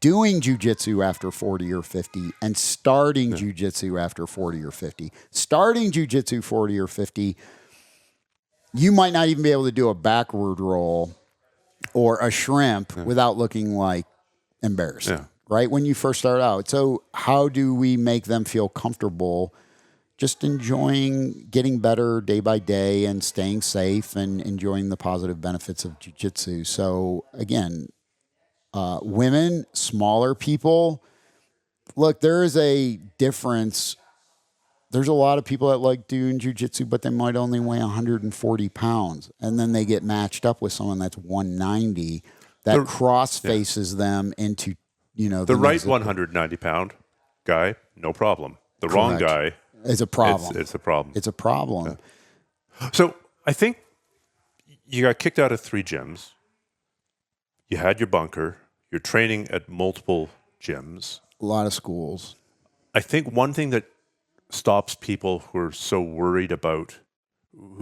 doing jiu-jitsu after 40 or 50 and starting jiu-jitsu after 40 or 50. Starting jiu-jitsu 40 or 50, you might not even be able to do a backward roll or a shrimp without looking like embarrassing, right? When you first start out. So how do we make them feel comfortable just enjoying getting better day by day and staying safe and enjoying the positive benefits of jiu-jitsu? So again, women, smaller people, look, there is a difference. There's a lot of people that like doing jiu-jitsu, but they might only weigh 140 pounds. And then they get matched up with someone that's 190 that cross faces them into, the right 190-pound guy, no problem. The wrong guy is a problem. It's a problem. It's a problem. Yeah. So I think you got kicked out of 3 gyms. You had your bunker. You're training at multiple gyms. A lot of schools. I think one thing that stops people who are so worried about,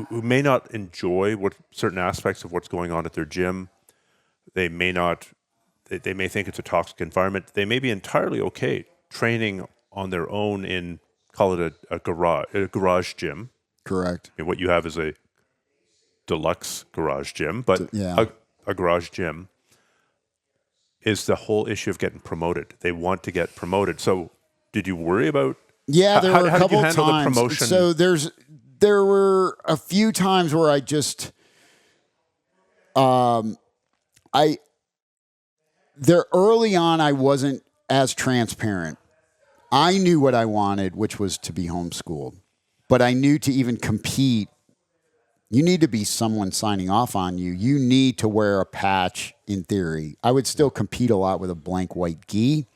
who may not enjoy certain aspects of what's going on at their gym, they may think it's a toxic environment. They may be entirely okay training on their own in, call it a garage gym. Correct. I mean, what you have is a deluxe garage gym, but a garage gym is the whole issue of getting promoted. They want to get promoted. So did you worry about... Yeah, there were a couple times. The promotion? So there were a few times where I just... early on, I wasn't as transparent. I knew what I wanted, which was to be homeschooled. But I knew to even compete, you need to be someone signing off on you. You need to wear a patch in theory. I would still compete a lot with a blank white gi.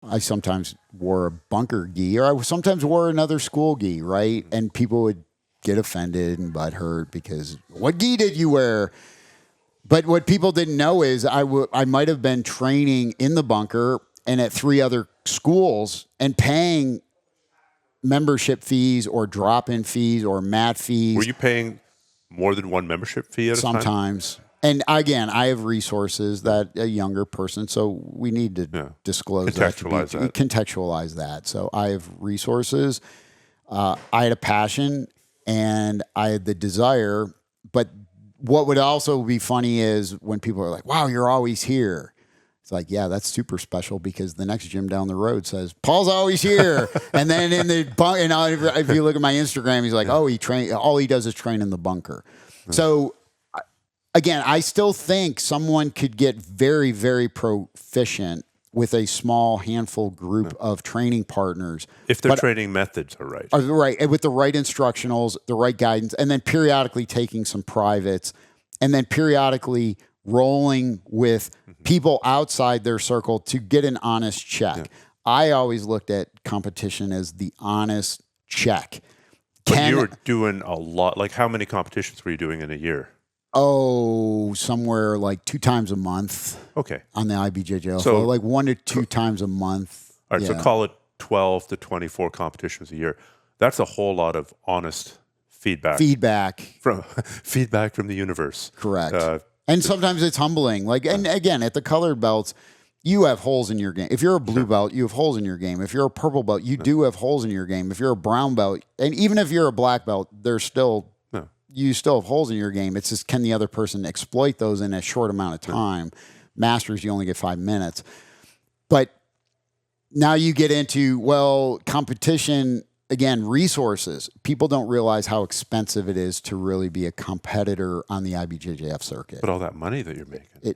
I sometimes wore a bunker gi, or I sometimes wore another school gi, right? And people would get offended and butthurt because, what gi did you wear? But what people didn't know is I might have been training in the bunker and at 3 other schools and paying membership fees or drop-in fees or mat fees. Were you paying more than one membership fee at a time? Sometimes. And again, I have resources that a younger person, so we need to disclose contextualize that. So I have resources. I had a passion and I had the desire. But what would also be funny is when people are like, wow, you're always here. It's like, yeah, that's super special because the next gym down the road says, Paul's always here. And then in the bunker, if you look at my Instagram, he's like, all he does is train in the bunker. So again, I still think someone could get very, very proficient with a small handful group of training partners. If their training methods are right. Right, with the right instructionals, the right guidance, and then periodically taking some privates, and then periodically rolling with people outside their circle to get an honest check. Yeah. I always looked at competition as the honest check. But you were doing a lot. Like, how many competitions were you doing in a year? Oh, somewhere like 2 times a month. Okay. On the IBJJF. So like 1 to 2 times a month. All right, so call it 12 to 24 competitions a year. That's a whole lot of honest feedback. Feedback from the universe. Correct. And sometimes it's humbling. Like, and again, at the colored belts, you have holes in your game. If you're a blue belt, you have holes in your game. If you're a purple belt, you do have holes in your game. If you're a brown belt, and even if you're a black belt, you still have holes in your game. It's just, can the other person exploit those in a short amount of time? Masters, you only get 5 minutes. But now you get into, competition, again, resources. People don't realize how expensive it is to really be a competitor on the IBJJF circuit. But all that money that you're making.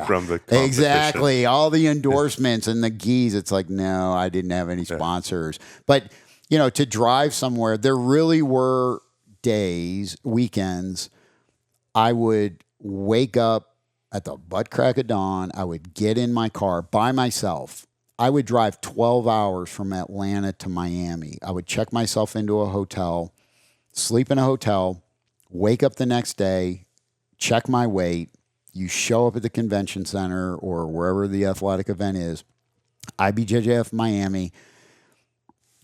From the competition. Exactly. All the endorsements and the gis. It's like, no, I didn't have any sponsors. But, to drive somewhere, there really were days, weekends, I would wake up at the butt crack of dawn. I would get in my car by myself. I would drive 12 hours from Atlanta to Miami. I would check myself into a hotel, sleep in a hotel, wake up the next day, check my weight. You show up at the convention center or wherever the athletic event is, IBJJF Miami.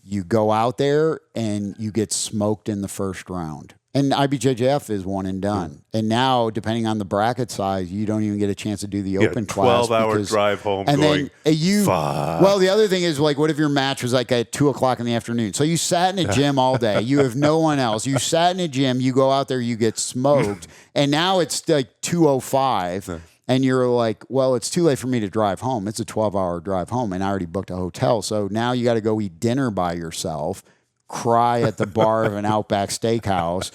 You go out there and you get smoked in the first round. And IBJJF is one and done. And now, depending on the bracket size, you don't even get a chance to do the open class. 12-hour drive home and going, then fuck. Well, the other thing is, like, what if your match was like at 2 o'clock in the afternoon? So you sat in a gym all day. You have no one else. You sat in a gym. You go out there. You get smoked. And now it's like 2:05. And you're like, well, it's too late for me to drive home. It's a 12-hour drive home. And I already booked a hotel. So now you got to go eat dinner by yourself, cry at the bar of an Outback Steakhouse.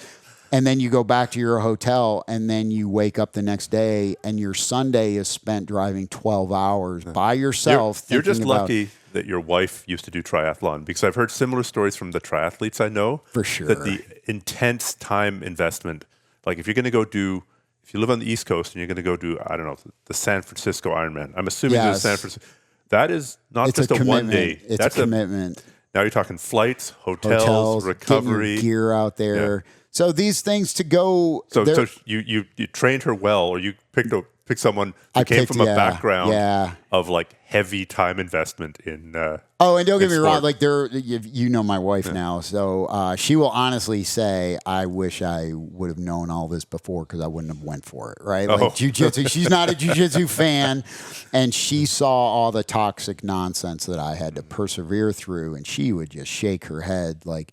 And then you go back to your hotel, and then you wake up the next day, and your Sunday is spent driving 12 hours by yourself. You're just lucky that your wife used to do triathlon, because I've heard similar stories from the triathletes I know. For sure. That the intense time investment, like if you're going to go do, if you live on the East Coast and you're going to go do, I don't know, the San Francisco Ironman. I'm assuming there's San Francisco. That is not just a one day. That's a commitment. Now you're talking flights, hotels recovery. Getting gear out there. Yeah. So these things to go. So you trained her well, or you picked someone who came from a background of like heavy time investment in. And don't get me wrong, like you know my wife now, so she will honestly say, "I wish I would have known all this before because I wouldn't have went for it." Right? Like jiu-jitsu, she's not a jiu-jitsu fan, and she saw all the toxic nonsense that I had to persevere through, and she would just shake her head like,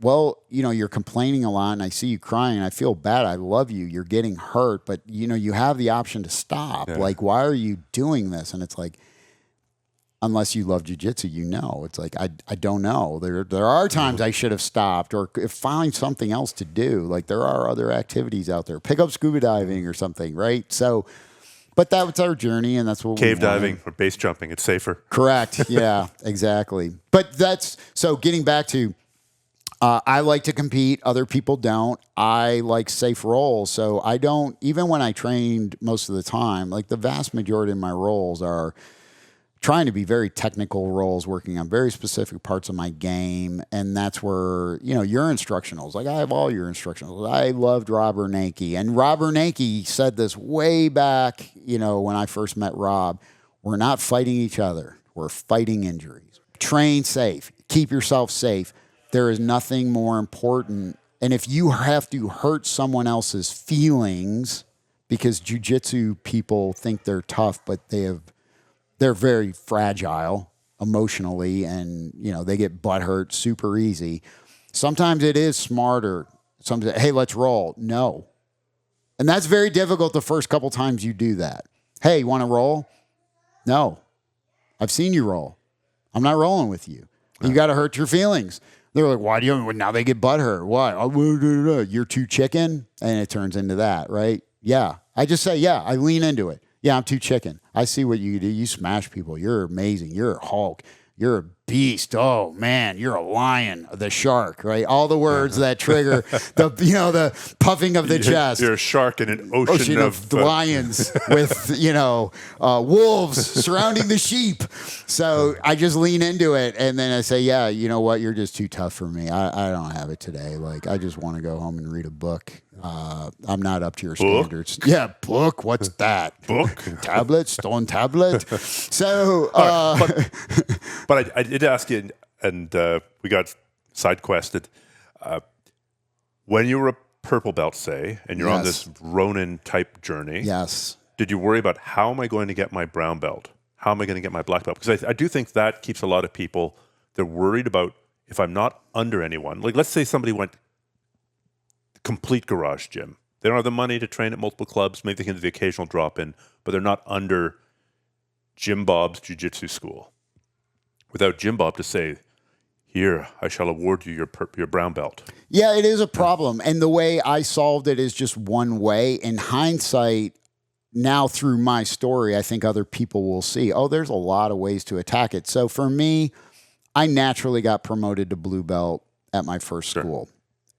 well, you're complaining a lot, and I see you crying, and I feel bad. I love you. You're getting hurt, but, you have the option to stop. Yeah. Like, why are you doing this? And it's like, unless you love jiu-jitsu, It's like, I don't know. There are times I should have stopped or find something else to do. Like, there are other activities out there. Pick up scuba diving or something, right? So, but that was our journey, and that's what Cave diving or base jumping. It's safer. Correct. Yeah, exactly. But so getting back to... I like to compete. Other people don't. I like safe rolls. So I don't, even when I trained most of the time, like the vast majority of my rolls are trying to be very technical rolls, working on very specific parts of my game. And that's where, your instructionals, like I have all your instructionals. I loved Rob Bernanke. And Rob Bernanke said this way back, when I first met Rob, we're not fighting each other. We're fighting injuries. Train safe. Keep yourself safe. There is nothing more important. And if you have to hurt someone else's feelings, because jiu-jitsu people think they're tough, but they're very fragile emotionally, and they get butthurt super easy. Sometimes it is smarter. Sometimes, hey, let's roll. No. And that's very difficult the first couple times you do that. Hey, you want to roll? No. I've seen you roll. I'm not rolling with you. You got to hurt your feelings. They're like, why do you? Now they get butthurt. Why? Oh, you're too chicken, and it turns into that, right? Yeah, I just say, yeah. I lean into it. Yeah, I'm too chicken. I see what you do. You smash people. You're amazing. You're a Hulk. You're a beast. Oh man, you're a lion, the shark, right? All the words that trigger the puffing of the chest. You're a shark in an ocean of lions with wolves surrounding the sheep. So I just lean into it, and then I say, yeah, you know what? You're just too tough for me. I don't have it today. Like I just want to go home and read a book. I'm not up to your standards. Yeah, book. What's that? Book. Tablet. Stone tablet. So, but I did ask you, and we got side quested. When you were a purple belt, say, and you're on this ronin type journey, yes, did you worry about how am I going to get my brown belt? How am I going to get my black belt? Because I do think that keeps a lot of people. They're worried about if I'm not under anyone. Like, let's say somebody went complete garage gym. They don't have the money to train at multiple clubs. Maybe they can do the occasional drop in, but they're not under Jim Bob's jiu-jitsu school. Without Jim Bob to say, here, I shall award you your brown belt. Yeah, it is a problem. And the way I solved it is just one way. In hindsight, now through my story, I think other people will see, oh, there's a lot of ways to attack it. So for me, I naturally got promoted to blue belt at my first school.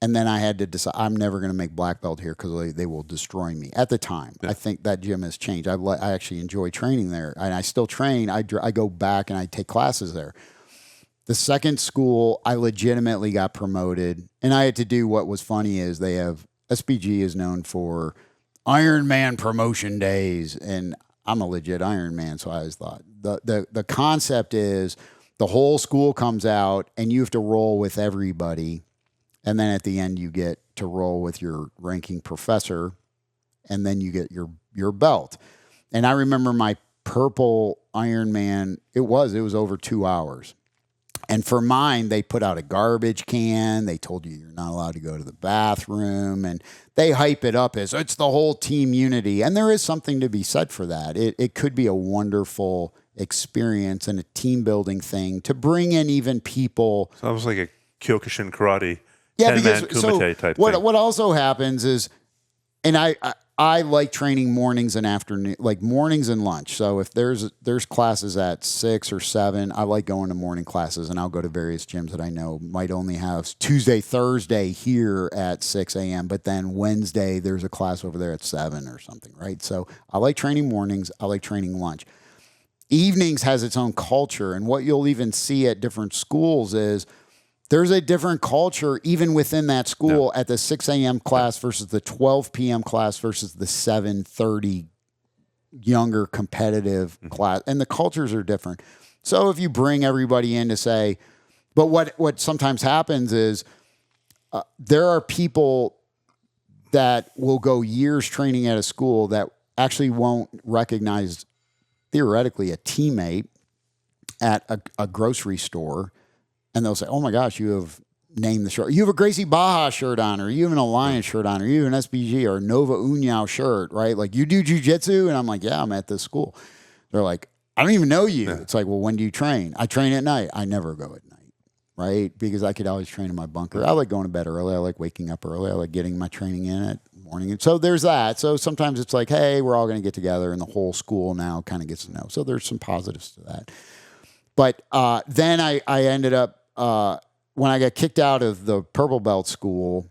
And then I had to decide, I'm never going to make black belt here because they will destroy me. At the time, I think that gym has changed. I actually enjoy training there. And I still train. I go back and I take classes there. The second school, I legitimately got promoted. And I had to do what was funny is they have, SBG is known for Ironman promotion days. And I'm a legit Ironman, so I always thought. The concept is the whole school comes out and you have to roll with everybody. And then at the end, you get to roll with your ranking professor, and then you get your belt. And I remember my purple Ironman, it was over 2 hours. And for mine, they put out a garbage can. They told you you're not allowed to go to the bathroom. And they hype it up as it's the whole team unity. And there is something to be said for that. It could be a wonderful experience and a team building thing to bring in even people. It's almost like a Kyokushin karate, Yeah, 10-man because kumite type what thing. what also happens is, and I like training mornings and afternoon, like mornings and lunch. So if there's classes at 6 or 7, I like going to morning classes, and I'll go to various gyms that I know might only have Tuesday, Thursday here at 6 a.m., but then Wednesday there's a class over there at 7 or something, right? So I like training mornings. I like training lunch. Evenings has its own culture, and what you'll even see at different schools is there's a different culture even within that school at the 6 a.m. class versus the 12 p.m. class versus the 7:30 younger competitive class. And the cultures are different. So if you bring everybody in to say, but what sometimes happens is there are people that will go years training at a school that actually won't recognize theoretically a teammate at a grocery store. And they'll say, oh my gosh, you have named the shirt. You have a Gracie Baja shirt on, or you have an Alliance shirt on, or you have an SBG or a Nova Uniao shirt, right? Like, you do jiu-jitsu? And I'm like, yeah, I'm at this school. They're like, I don't even know you. Yeah. It's like, well, when do you train? I train at night. I never go at night, right? Because I could always train in my bunker. I like going to bed early. I like waking up early. I like getting my training in at morning. And so there's that. So sometimes it's like, hey, we're all going to get together, and the whole school now kind of gets to know. So there's some positives to that. But then I ended up, when I got kicked out of the purple belt school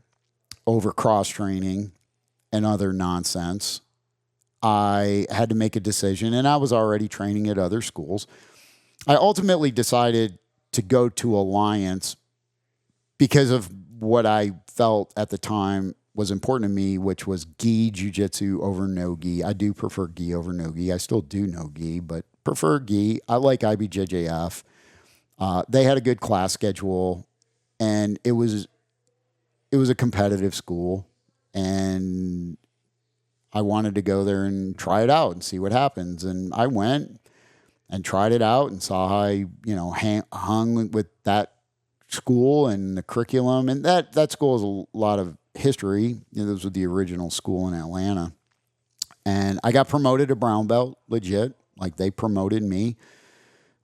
over cross training and other nonsense, I had to make a decision, and I was already training at other schools. I ultimately decided to go to Alliance because of what I felt at the time was important to me, which was gi jiu-jitsu over no gi. I do prefer gi over no gi. I still do no gi, but prefer gi. I like IBJJF. They had a good class schedule, and it was a competitive school, and I wanted to go there and try it out and see what happens. And I went and tried it out and saw how I, hung with that school and the curriculum. And that school has a lot of history. This was the original school in Atlanta. And I got promoted to brown belt, legit. Like, they promoted me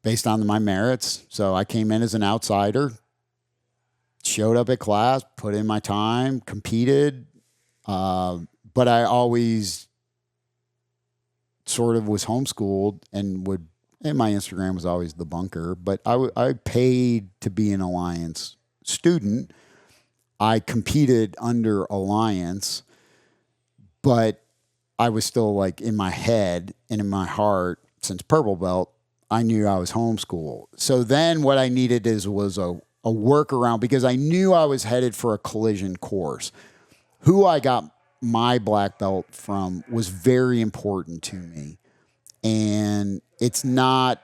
based on my merits. So I came in as an outsider, showed up at class, put in my time, competed. But I always sort of was homeschooled and my Instagram was always the bunker, but I paid to be an Alliance student. I competed under Alliance, but I was still, like, in my head and in my heart, since purple belt, I knew I was homeschooled. So then what I needed was a workaround, because I knew I was headed for a collision course. Who I got my black belt from was very important to me. And it's not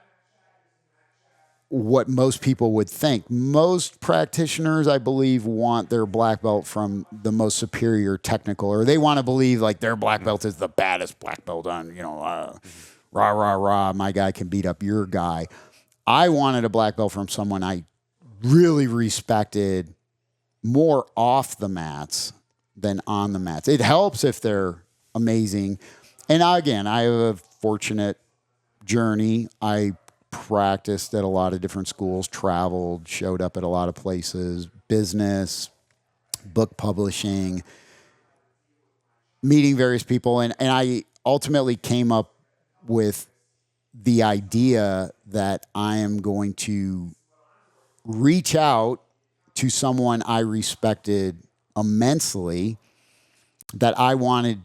what most people would think. Most practitioners, I believe, want their black belt from the most superior technical, or they want to believe like their black belt is the baddest black belt on, rah, rah, rah, my guy can beat up your guy. I wanted a black belt from someone I really respected more off the mats than on the mats. It helps if they're amazing. And again, I have a fortunate journey. I practiced at a lot of different schools, traveled, showed up at a lot of places, business, book publishing, meeting various people. And I ultimately came up with the idea that I am going to reach out to someone I respected immensely, that I wanted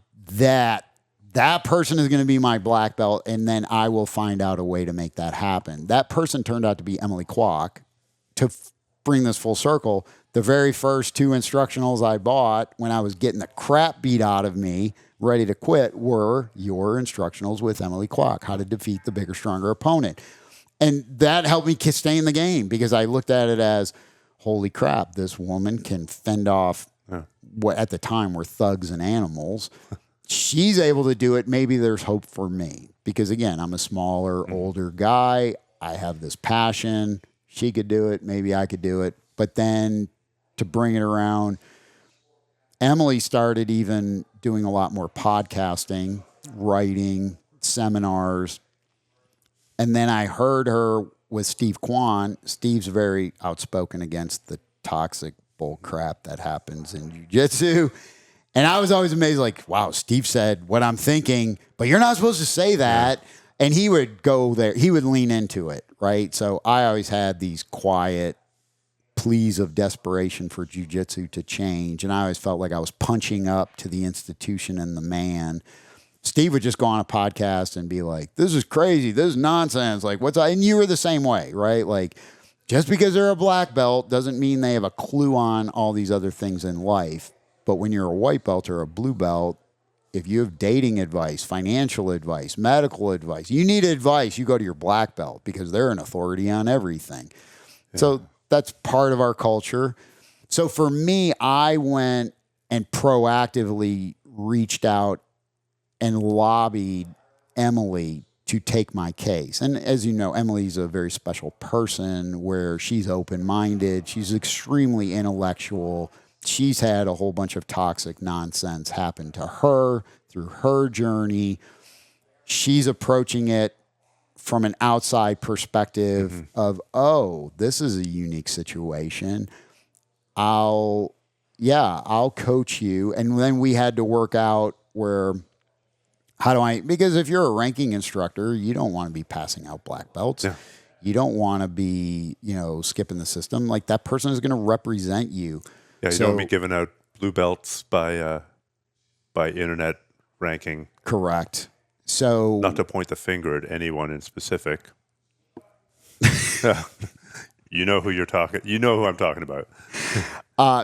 that person is going to be my black belt, and then I will find out a way to make that happen. That person turned out to be Emily Kwok. To bring this full circle, the very first 2 instructionals I bought when I was getting the crap beat out of me, ready to quit, were your instructionals with Emily Kwok, how to defeat the bigger, stronger opponent. And that helped me stay in the game, because I looked at it as, holy crap, this woman can fend off what at the time were thugs and animals. She's able to do it. Maybe there's hope for me because, again, I'm a smaller, older guy. I have this passion. She could do it. Maybe I could do it. But then to bring it around, Emily started even doing a lot more podcasting, writing, seminars. And then I heard her with Steve Kwan. Steve's very outspoken against the toxic bull crap that happens in jiu-jitsu. And I was always amazed, like, wow, Steve said what I'm thinking, but you're not supposed to say that. Yeah. And he would go there. He would lean into it, right? So I always had these quiet pleas of desperation for jiu-jitsu to change. And I always felt like I was punching up to the institution and the man. Steve would just go on a podcast and be like, this is crazy. This is nonsense. Like, and you were the same way, right? Like, just because they're a black belt doesn't mean they have a clue on all these other things in life. But when you're a white belt or a blue belt, if you have dating advice, financial advice, medical advice, you need advice, you go to your black belt because they're an authority on everything. Yeah. So that's part of our culture. So for me, I went and proactively reached out and lobbied Emily to take my case. And as you know, Emily's a very special person where she's open-minded. She's extremely intellectual. She's had a whole bunch of toxic nonsense happen to her through her journey. She's approaching it from an outside perspective of, oh, this is a unique situation. I'll coach you. And then we had to work out because if you're a ranking instructor, you don't want to be passing out black belts. Yeah. You don't want to be, skipping the system. Like that person is going to represent you. Yeah, you don't want to be giving out blue belts by internet ranking. Correct. So not to point the finger at anyone in specific. You know who you're talking. You know who I'm talking about.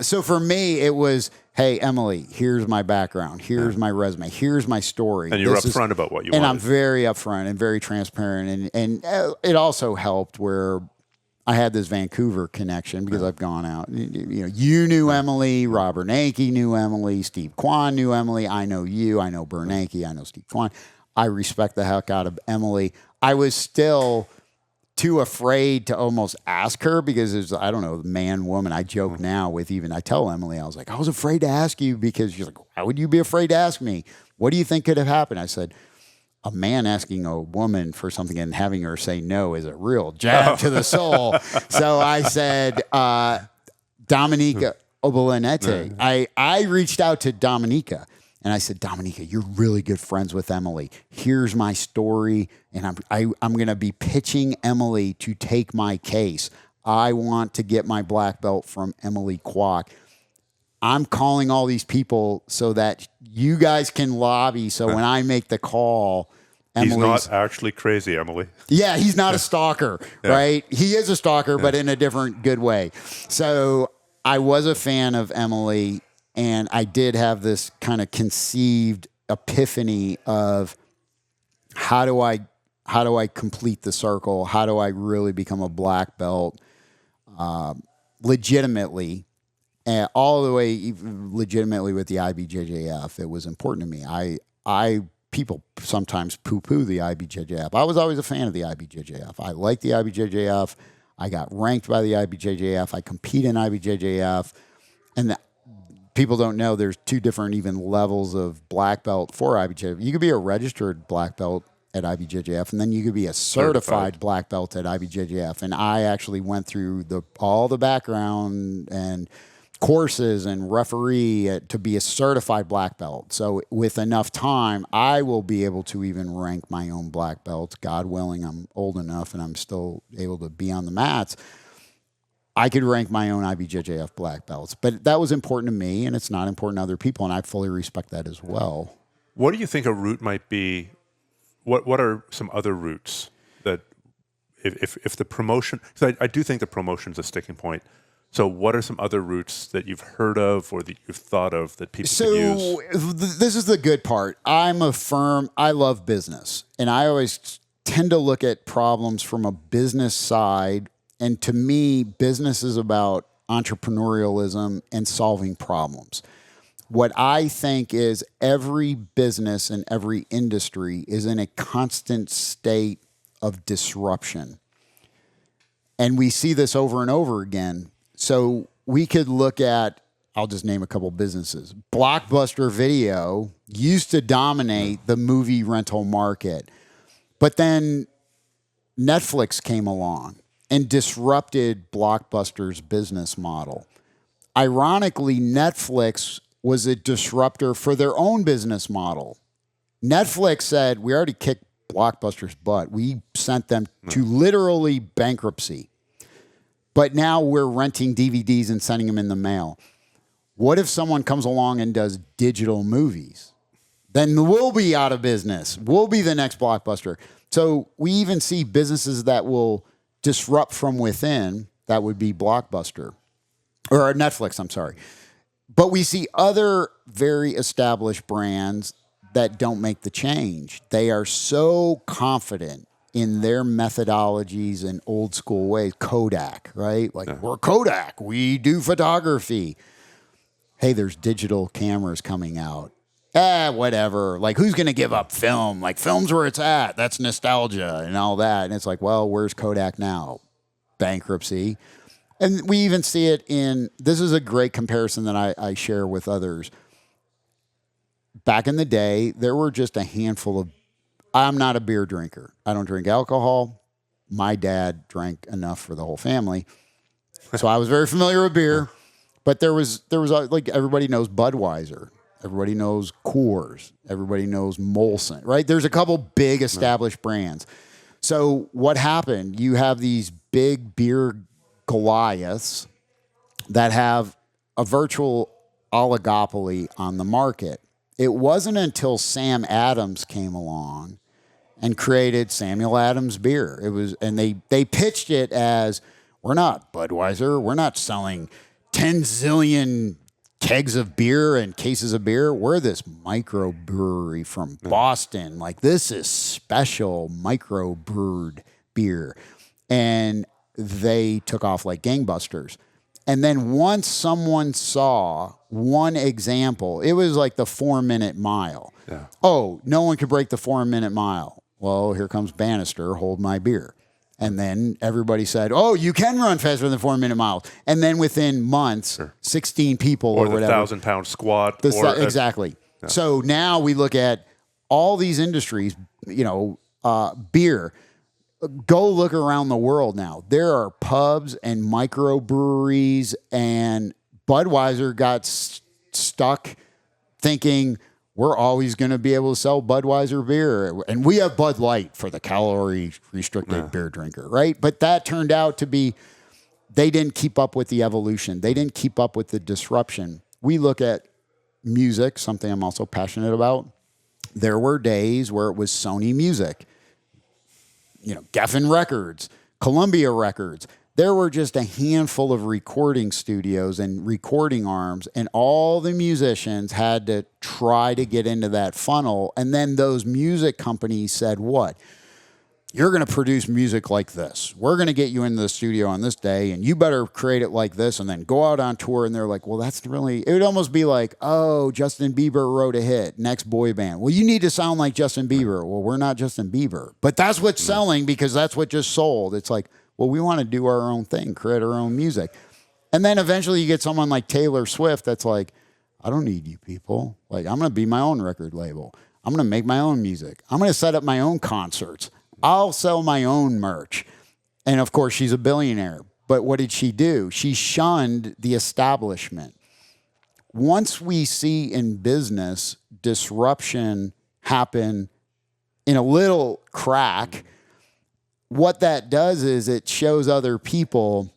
So for me, it was, hey, Emily, here's my background. Here's my resume. Here's my story. And you're upfront about what you want. And I'm very upfront and very transparent. And it also helped where I had this Vancouver connection because I've gone out. You knew Emily. Rob Bernanke knew Emily. Steve Kwan knew Emily. I know you. I know Bernanke. I know Steve Kwan. I respect the heck out of Emily. I was still too afraid to almost ask her because there's, I don't know, man, woman. I joke now with I tell Emily, I was like, I was afraid to ask you because she's like, why would you be afraid to ask me? What do you think could have happened? I said, a man asking a woman for something and having her say no is a real jab to the soul. So I said, Dominica Obolenete. I reached out to Dominica and I said, Dominica, you're really good friends with Emily. Here's my story. And I'm going to be pitching Emily to take my case. I want to get my black belt from Emily Kwok. I'm calling all these people so that you guys can lobby. So when I make the call, he's not actually crazy, Emily. Yeah, he's not a stalker, right? He is a stalker, but in a different good way. So I was a fan of Emily, and I did have this kind of conceived epiphany of how do I complete the circle? How do I really become a black belt legitimately? And all the way legitimately with the IBJJF, it was important to me. People sometimes poo-poo the IBJJF. I was always a fan of the IBJJF. I like the IBJJF. I got ranked by the IBJJF. I compete in IBJJF. And people don't know there's two different even levels of black belt for IBJJF. You could be a registered black belt at IBJJF, and then you could be a certified black belt at IBJJF. And I actually went through all the background and courses and referee to be a certified black belt. So with enough time, I will be able to even rank my own black belt. God willing, I'm old enough and I'm still able to be on the mats. I could rank my own IBJJF black belts. But that was important to me, and it's not important to other people, and I fully respect that as well. What do you think a route might be? What are some other routes that if the promotion, because I do think the promotion's a sticking point. So what are some other routes that you've heard of or that you've thought of that people could use? This is the good part. I love business. And I always tend to look at problems from a business side. And to me, business is about entrepreneurialism and solving problems. What I think is every business and every industry is in a constant state of disruption. And we see this over and over again. So we could look at, I'll just name a couple businesses. Blockbuster Video used to dominate the movie rental market. But then Netflix came along and disrupted Blockbuster's business model. Ironically, Netflix was a disruptor for their own business model. Netflix said, we already kicked Blockbuster's butt. We sent them to literally bankruptcy. But now we're renting DVDs and sending them in the mail. What if someone comes along and does digital movies? Then we'll be out of business. We'll be the next Blockbuster. So we even see businesses that will disrupt from within. That would be Blockbuster. Or Netflix, I'm sorry. But we see other very established brands that don't make the change. They are so confident in their methodologies and old school ways. Kodak, right? Like, we're Kodak. We do photography. Hey, there's digital cameras coming out. Whatever. Like, who's going to give up film? Like, film's where it's at. That's nostalgia and all that. And it's like, well, where's Kodak now? Bankruptcy. And we even see it in, this is a great comparison that I share with others. Back in the day, there were just a handful of, I'm not a beer drinker. I don't drink alcohol. My dad drank enough for the whole family. So I was very familiar with beer. But there was like, everybody knows Budweiser. Everybody knows Coors. Everybody knows Molson, right? There's a couple big established brands. So what happened? You have these big beer Goliaths that have a virtual oligopoly on the market. It wasn't until Sam Adams came along and created Samuel Adams beer. It was, and they pitched it as, we're not Budweiser. We're not selling 10 zillion kegs of beer and cases of beer. We're this microbrewery from Boston. Like, this is special microbrewed beer. And they took off like gangbusters. And then once someone saw one example, it was like the 4-minute mile. Yeah. Oh, no one could break the 4-minute mile. Well, here comes Bannister, hold my beer. And then everybody said, oh, you can run faster than 4-minute miles. And then within months, 16 people or whatever. Or the 1,000-pound squat. Exactly. Yeah. So now we look at all these industries, beer. Go look around the world now. There are pubs and microbreweries, and Budweiser got stuck thinking we're always going to be able to sell Budweiser beer. And we have Bud Light for the calorie-restricted beer drinker, right? But that turned out to be, they didn't keep up with the evolution. They didn't keep up with the disruption. We look at music, something I'm also passionate about. There were days where it was Sony Music, Geffen Records, Columbia Records. There were just a handful of recording studios and recording arms, and all the musicians had to try to get into that funnel. And then those music companies said, what? You're going to produce music like this. We're going to get you into the studio on this day, and you better create it like this, and then go out on tour. And they're like, well, that's really, it would almost be like, oh, Justin Bieber wrote a hit, next boy band. Well, you need to sound like Justin Bieber. Well, we're not Justin Bieber. But that's what's selling because that's what just sold. It's like, well, we want to do our own thing, create our own music. And then eventually you get someone like Taylor Swift that's like, I don't need you people. Like, I'm going to be my own record label. I'm going to make my own music. I'm going to set up my own concerts. I'll sell my own merch. And of course, she's a billionaire. But what did she do? She shunned the establishment. Once we see in business disruption happen in a little crack, what that does is it shows other people,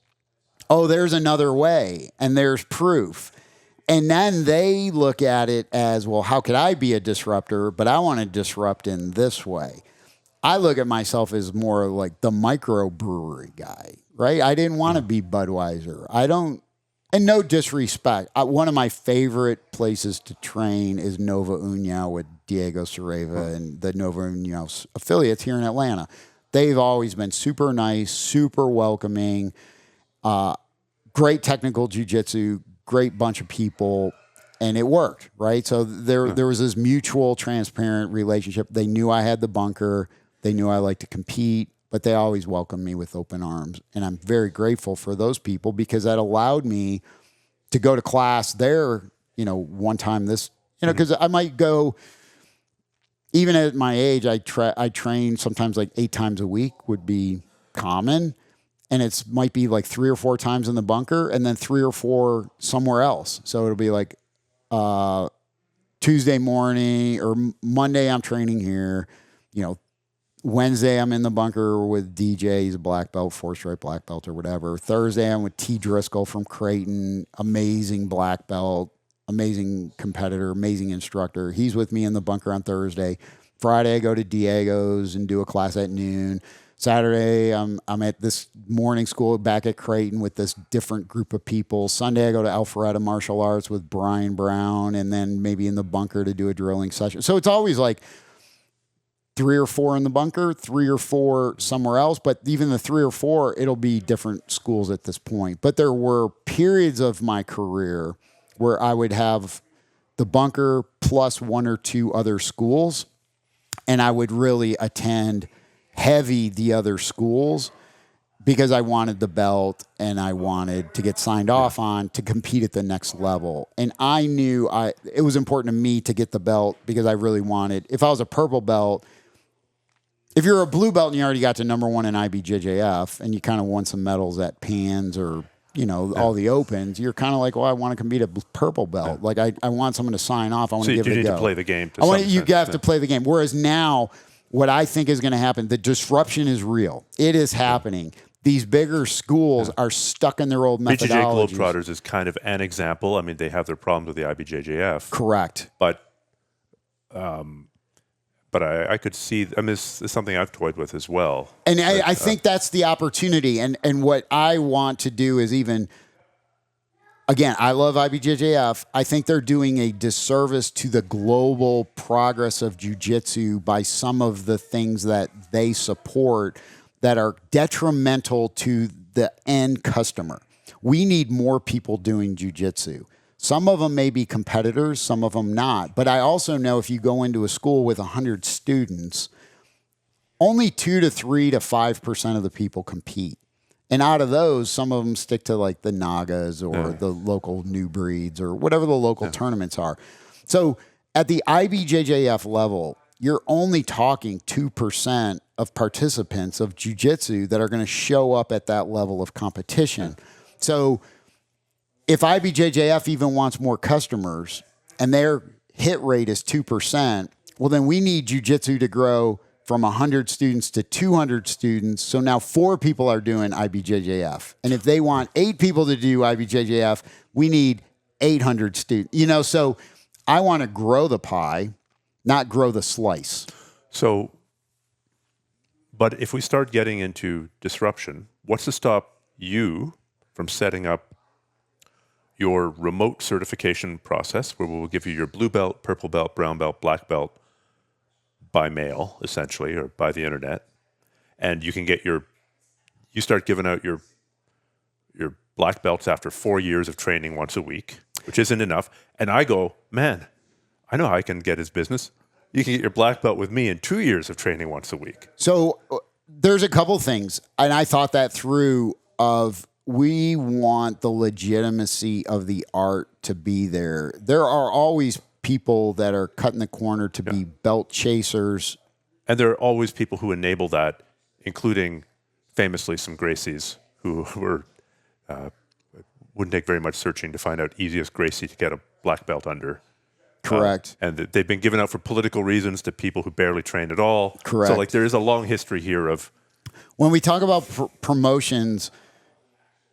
oh, there's another way, and there's proof. And then they look at it as, well, how could I be a disruptor, but I want to disrupt in this way. I look at myself as more like the microbrewery guy, right? I didn't want to be Budweiser. And no disrespect. One of my favorite places to train is Nova União with Diego Cervera and the Nova União affiliates here in Atlanta. They've always been super nice, super welcoming, great technical jiu-jitsu, great bunch of people. and it worked, right? So there was this mutual, transparent relationship. They knew I had the bunker. They knew I liked to compete, but they always welcomed me with open arms. And I'm very grateful for those people because that allowed me to go to class there, one time this, because I might go, even at my age, I train sometimes like 8 times a week would be common. And it might be like 3 or 4 times in the bunker and then 3 or 4 somewhere else. So it'll be like Tuesday morning or Monday I'm training here. Wednesday I'm in the bunker with DJ. He's a black belt, 4-stripe black belt or whatever. Thursday I'm with T. Driscoll from Creighton. Amazing black belt, amazing competitor, amazing instructor. He's with me in the bunker on Thursday. Friday I go to Diego's and do a class at noon. Saturday, I'm at this morning school back at Creighton with this different group of people. Sunday, I go to Alpharetta Martial Arts with Brian Brown, and then maybe in the bunker to do a drilling session. So it's always like 3 or 4 in the bunker, 3 or 4 somewhere else. But even the 3 or 4, it'll be different schools at this point. But there were periods of my career where I would have the bunker plus 1 or 2 other schools, and I would really attend heavy the other schools because I wanted the belt and I wanted to get signed off on to compete at the next level. And I knew it was important to me to get the belt because I really wanted, if I was a purple belt, if you're a blue belt and you already got to number 1 in IBJJF and you kind of won some medals at Pans or, all the opens, you're kind of like, well, I want to compete at purple belt. Like I want someone to sign off. I want to give it a go. So you need to play the game. You have to play the game. Whereas now, what I think is going to happen, the disruption is real. It is happening. These bigger schools are stuck in their old methodologies. BJJ Globetrotters is kind of an example. I mean, they have their problems with the IBJJF. Correct. But I could see, this is something I've toyed with as well. And I think that's the opportunity. And what I want to do is again, I love IBJJF. I think they're doing a disservice to the global progress of jiu-jitsu by some of the things that they support that are detrimental to the end customer. We need more people doing jiu-jitsu. Some of them may be competitors, some of them not. But I also know if you go into a school with 100 students, only 2 to 3 to 5% of the people compete. And out of those, some of them stick to like the Nagas or the local new breeds or whatever the local tournaments are. So at the IBJJF level, you're only talking 2% of participants of jiu-jitsu that are going to show up at that level of competition. So if IBJJF even wants more customers and their hit rate is 2%, well, then we need jiu-jitsu to grow from 100 students to 200 students. So now 4 people are doing IBJJF. And if they want 8 people to do IBJJF, we need 800 students. So I want to grow the pie, not grow the slice. So, but if we start getting into disruption, what's to stop you from setting up your remote certification process where we'll give you your blue belt, purple belt, brown belt, black belt, by mail, essentially, or by the internet, and you can get you start giving out your black belts after 4 years of training once a week, which isn't enough. And I go, man, I know how I can get his business. You can get your black belt with me in 2 years of training once a week. So there's a couple things, and I thought that through we want the legitimacy of the art to be there. There are always people that are cutting the corner to be belt chasers. And there are always people who enable that, including famously some Gracies who were wouldn't take very much searching to find out easiest Gracie to get a black belt under. Correct. And they've been given out for political reasons to people who barely train at all. Correct. So there is a long history here of... When we talk about promotions...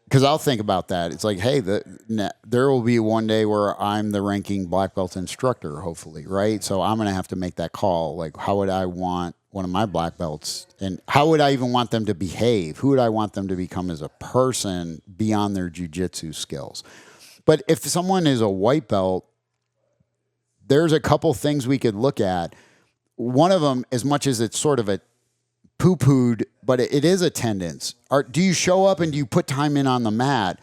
Because I'll think about that. It's like, hey, there will be one day where I'm the ranking black belt instructor, hopefully, right? So I'm going to have to make that call. Like, how would I want one of my black belts? And how would I even want them to behave? Who would I want them to become as a person beyond their jiu-jitsu skills? But if someone is a white belt, there's a couple things we could look at. One of them, as much as it's sort of a poo-pooed, but it is attendance. Do you show up and do you put time in on the mat?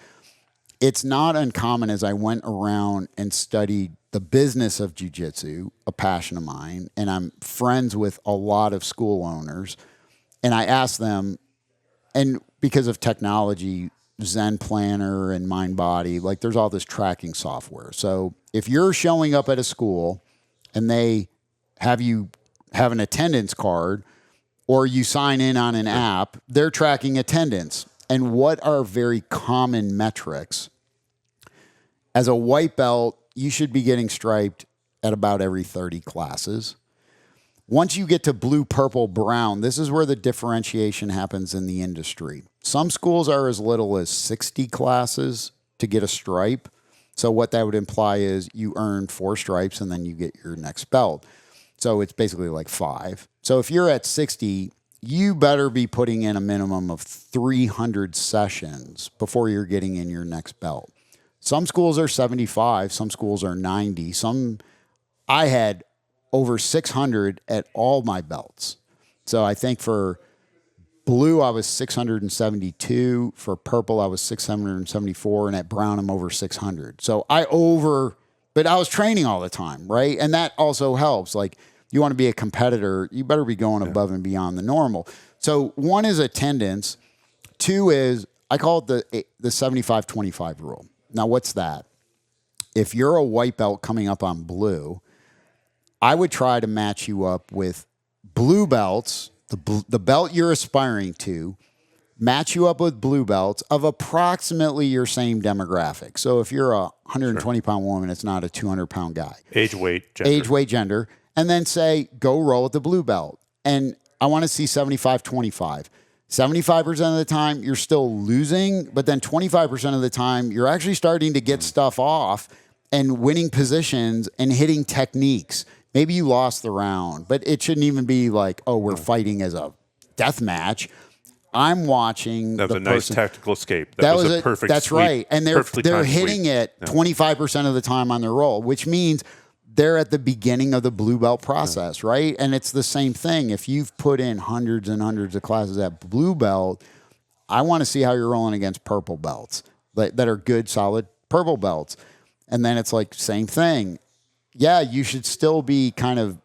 it's not uncommon as I went around and studied the business of jiu-jitsu, a passion of mine, and I'm friends with a lot of school owners, and I asked them, and because of technology, Zen Planner and MindBody, like there's all this tracking software. So if you're showing up at a school and they have you have an attendance card or you sign in on an app, they're tracking attendance. And what are very common metrics? As a white belt, you should be getting striped at about every 30 classes. Once you get to blue, purple, brown, this is where the differentiation happens in the industry. Some schools are as little as 60 classes to get a stripe. So what that would imply is you earn 4 stripes and then you get your next belt. So it's basically like 5. So if you're at 60, you better be putting in a minimum of 300 sessions before you're getting in your next belt. Some schools are 75, some schools are 90. I had over 600 at all my belts. So I think for blue, I was 672. For purple, I was 674. And at brown, I'm over 600. So but I was training all the time, right? And that also helps. Like, you want to be a competitor, you better be going above and beyond the normal. So 1 is attendance. 2 is, I call it the 75-25 rule. Now, what's that? If you're a white belt coming up on blue, I would try to match you up with blue belts, the belt you're aspiring to, match you up with blue belts of approximately your same demographic. So if you're a 120-pound woman, it's not a 200-pound guy. Age, weight, gender. Age, weight, gender. And then say, go roll at the blue belt. And I want to see 75-25. 75% of the time, you're still losing, but then 25% of the time, you're actually starting to get stuff off and winning positions and hitting techniques. Maybe you lost the round, but it shouldn't even be like, oh, we're fighting as a death match. I'm watching that was the a nice person. Tactical escape. That was a perfect That's sweep. right. And they're hitting it 25% of the time on their roll, which means they're at the beginning of the blue belt process, right? And it's the same thing. If you've put in hundreds and hundreds of classes at blue belt, I want to see how you're rolling against purple belts that are good, solid purple belts. And then it's like, same thing. Yeah, you should still be kind of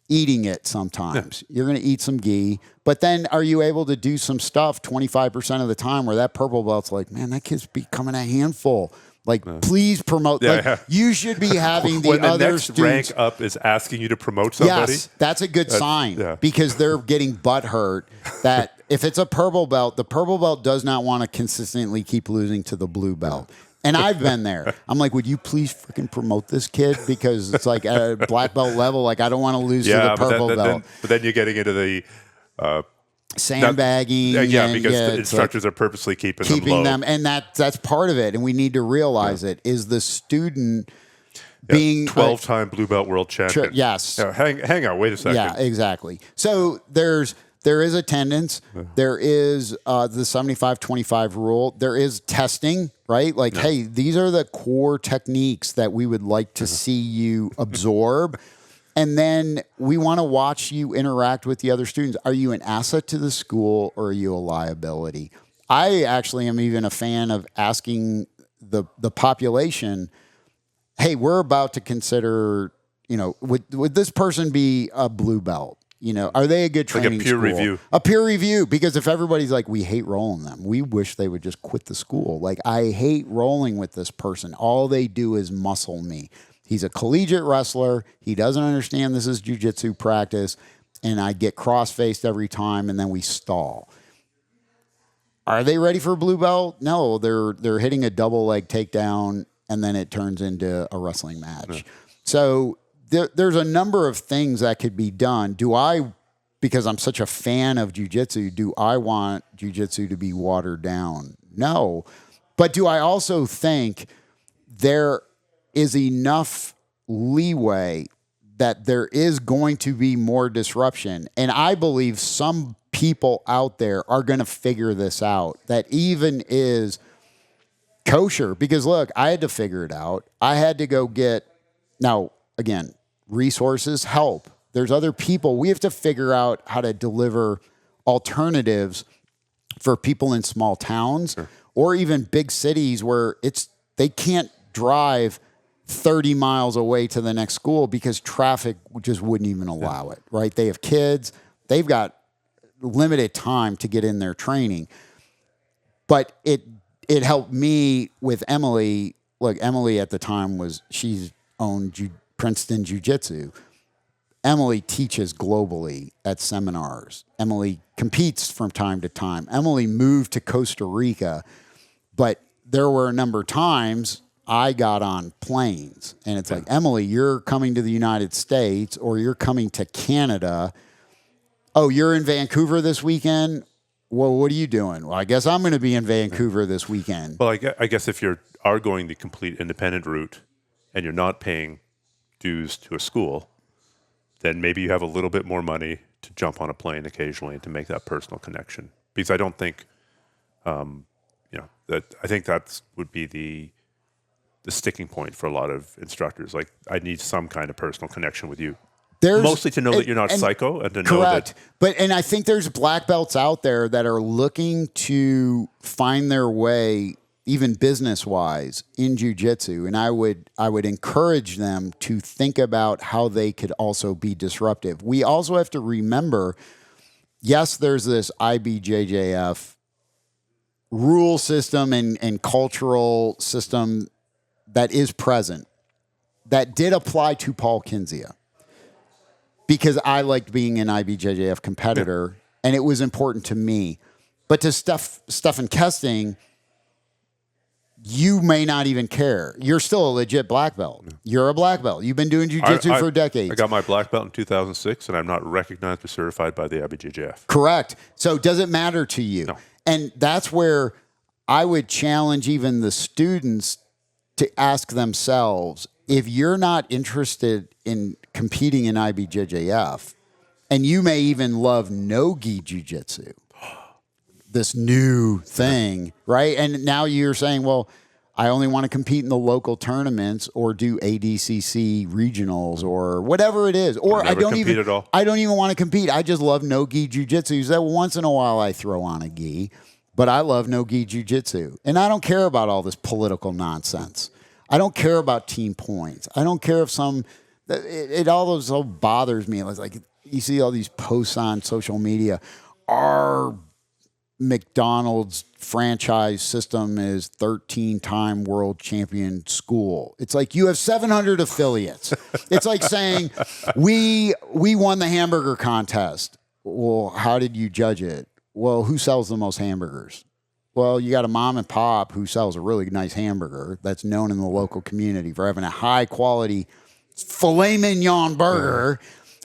eating it sometimes. You're going to eat some gi, but then are you able to do some stuff 25% of the time where that purple belt's like, man, that kid's becoming a handful. Like, please promote. You should be having the when other next students. rank up is asking you to promote somebody. Yes, that's a good sign because they're getting butt hurt. That if it's a purple belt, the purple belt does not want to consistently keep losing to the blue belt. And I've been there. I'm like, would you please freaking promote this kid? Because it's like at a black belt level, like I don't want to lose to the purple belt. But then you're getting into the sandbagging. Because the instructors are purposely keeping them low. And that's part of it. And we need to realize it is the student being 12-time blue belt world champion. Yes. Hang on. Wait a second. Yeah, exactly. So there is attendance. There is the 75-25 rule. There is testing, right? Like, hey, these are the core techniques that we would like to see you absorb. And then we want to watch you interact with the other students. Are you an asset to the school or are you a liability? I actually am even a fan of asking the population, hey, we're about to consider, would this person be a blue belt? Are they a good training like a peer school? review. A peer review, because if everybody's like, we hate rolling them, we wish they would just quit the school. Like, I hate rolling with this person. All they do is muscle me. He's a collegiate wrestler. He doesn't understand this is jiu-jitsu practice, and I get cross-faced every time, and then we stall. Are they ready for blue belt? No, they're hitting a double leg takedown, and then it turns into a wrestling match. Yeah. So there's a number of things that could be done. Because I'm such a fan of jiu-jitsu, do I want jiu-jitsu to be watered down? No. But do I also think there is enough leeway that there is going to be more disruption? And I believe some people out there are going to figure this out, that even is kosher. Because look, I had to figure it out. I had to go get, now again, resources help. There's other people. We have to figure out how to deliver alternatives for people in small towns or even big cities where they can't drive 30 miles away to the next school because traffic just wouldn't even allow it, right? They have kids. They've got limited time to get in their training. But it helped me with Emily. Look, Emily at the time she's owned Princeton Jiu-Jitsu. Emily teaches globally at seminars. Emily competes from time to time. Emily moved to Costa Rica, but there were a number of times I got on planes, and it's like, Emily, you're coming to the United States or you're coming to Canada. Oh, you're in Vancouver this weekend? Well, what are you doing? Well, I guess I'm going to be in Vancouver this weekend. Well, I guess if you are going the complete independent route and you're not paying dues to a school, then maybe you have a little bit more money to jump on a plane occasionally and to make that personal connection. Because I don't think, that I think that would be the sticking point for a lot of instructors. Like, I need some kind of personal connection with you. Mostly to know that you're not psycho and to know that. And I think there's black belts out there that are looking to find their way, even business-wise, in jiu-jitsu. And I would encourage them to think about how they could also be disruptive. We also have to remember, yes, there's this IBJJF rule system and cultural system that is present, that did apply to Paul Kindzia. Because I liked being an IBJJF competitor, and it was important to me. But to Stefan Kesting, you may not even care. You're still a legit black belt. You're a black belt. You've been doing jiu-jitsu for decades. I got my black belt in 2006, and I'm not recognized or certified by the IBJJF. Correct. So does it matter to you? No. And that's where I would challenge even the students to ask themselves, if you're not interested in competing in IBJJF, and you may even love no-gi jiu-jitsu, this new thing, right? And now you're saying, well, I only want to compete in the local tournaments or do ADCC regionals or whatever it is. Or I don't even want to compete. I just love no-gi jiu-jitsu. So once in a while I throw on a gi, but I love no-gi jiu-jitsu. And I don't care about all this political nonsense. I don't care about team points. I don't care if it all so bothers me. It's like you see all these posts on social media. Our McDonald's franchise system is 13-time world champion school. It's like you have 700 affiliates. It's like saying we won the hamburger contest. Well, how did you judge it? Well, who sells the most hamburgers? Well, you got a mom and pop who sells a really nice hamburger that's known in the local community for having a high quality filet mignon burger.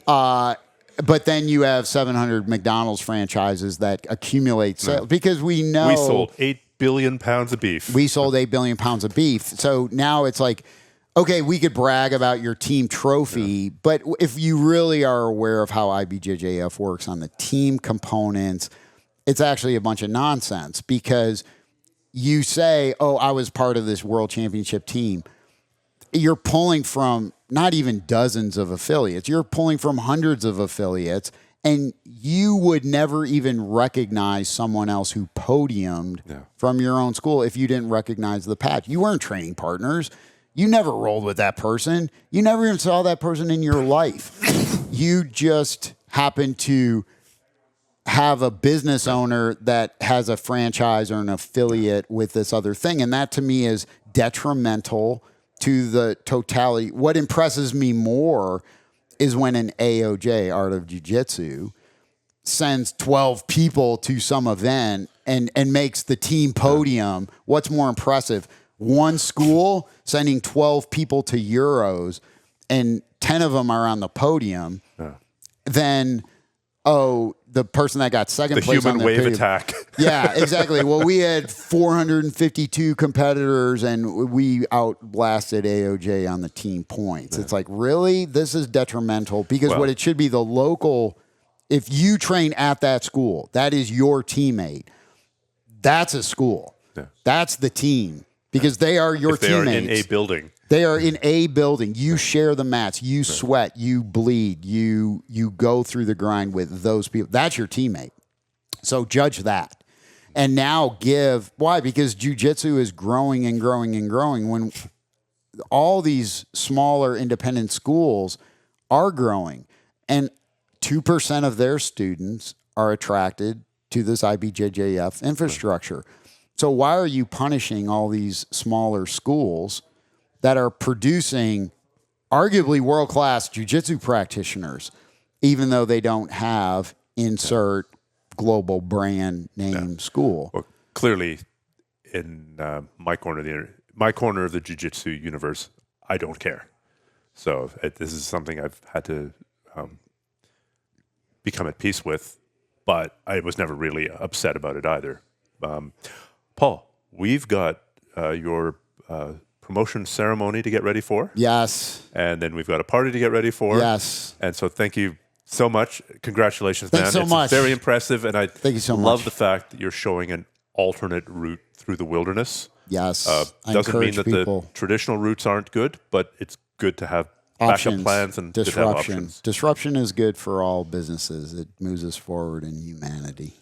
But then you have 700 McDonald's franchises that accumulate sales because we know we sold 8 billion pounds of beef. We sold 8 billion pounds of beef. So now it's like, okay, we could brag about your team trophy, but if you really are aware of how IBJJF works on the team components, it's actually a bunch of nonsense because you say, oh, I was part of this world championship team. You're pulling from not even dozens of affiliates. You're pulling from hundreds of affiliates, and you would never even recognize someone else who podiumed from your own school if you didn't recognize the patch. You weren't training partners. You never rolled with that person. You never even saw that person in your life. You just happened to have a business owner that has a franchise or an affiliate with this other thing. And that to me is detrimental to the totality. What impresses me more is when an AOJ, Art of Jiu-Jitsu, sends 12 people to some event and makes the team podium. What's more impressive? One school sending 12 people to Euros and 10 of them are on the podium. Then, the person that got second place on the human wave podium. attack. Yeah, exactly. Well, we had 452 competitors, and we outblasted AOJ on the team points. It's like, really? This is detrimental because what it should be the local, if you train at that school, that is your teammate. That's a school. Yeah. That's the team because they are your teammates. They are in a building. They are in a building. You share the mats. You sweat. You bleed. You go through the grind with those people. That's your teammate. So judge that. and now give. Why? Because jiu-jitsu is growing and growing and growing. When all these smaller independent schools are growing, and 2% of their students are attracted to this IBJJF infrastructure. So why are you punishing all these smaller schools that are producing arguably world-class jiu-jitsu practitioners, even though they don't have insert global brand name school? Well, clearly, in my corner of the jiu-jitsu universe, I don't care. So this is something I've had to become at peace with, but I was never really upset about it either. Paul, we've got your promotion ceremony to get ready for. Yes. And then we've got a party to get ready for. Yes. And so thank you so much. Congratulations, Thanks man. so much. Very impressive. And I Thank you so love much. the fact that you're showing an alternate route through the wilderness. Yes. I Doesn't mean encourage that people. the traditional routes aren't good, but it's good to have Options, backup plans and good to have disruption. options. Disruption is good for all businesses. It moves us forward in humanity.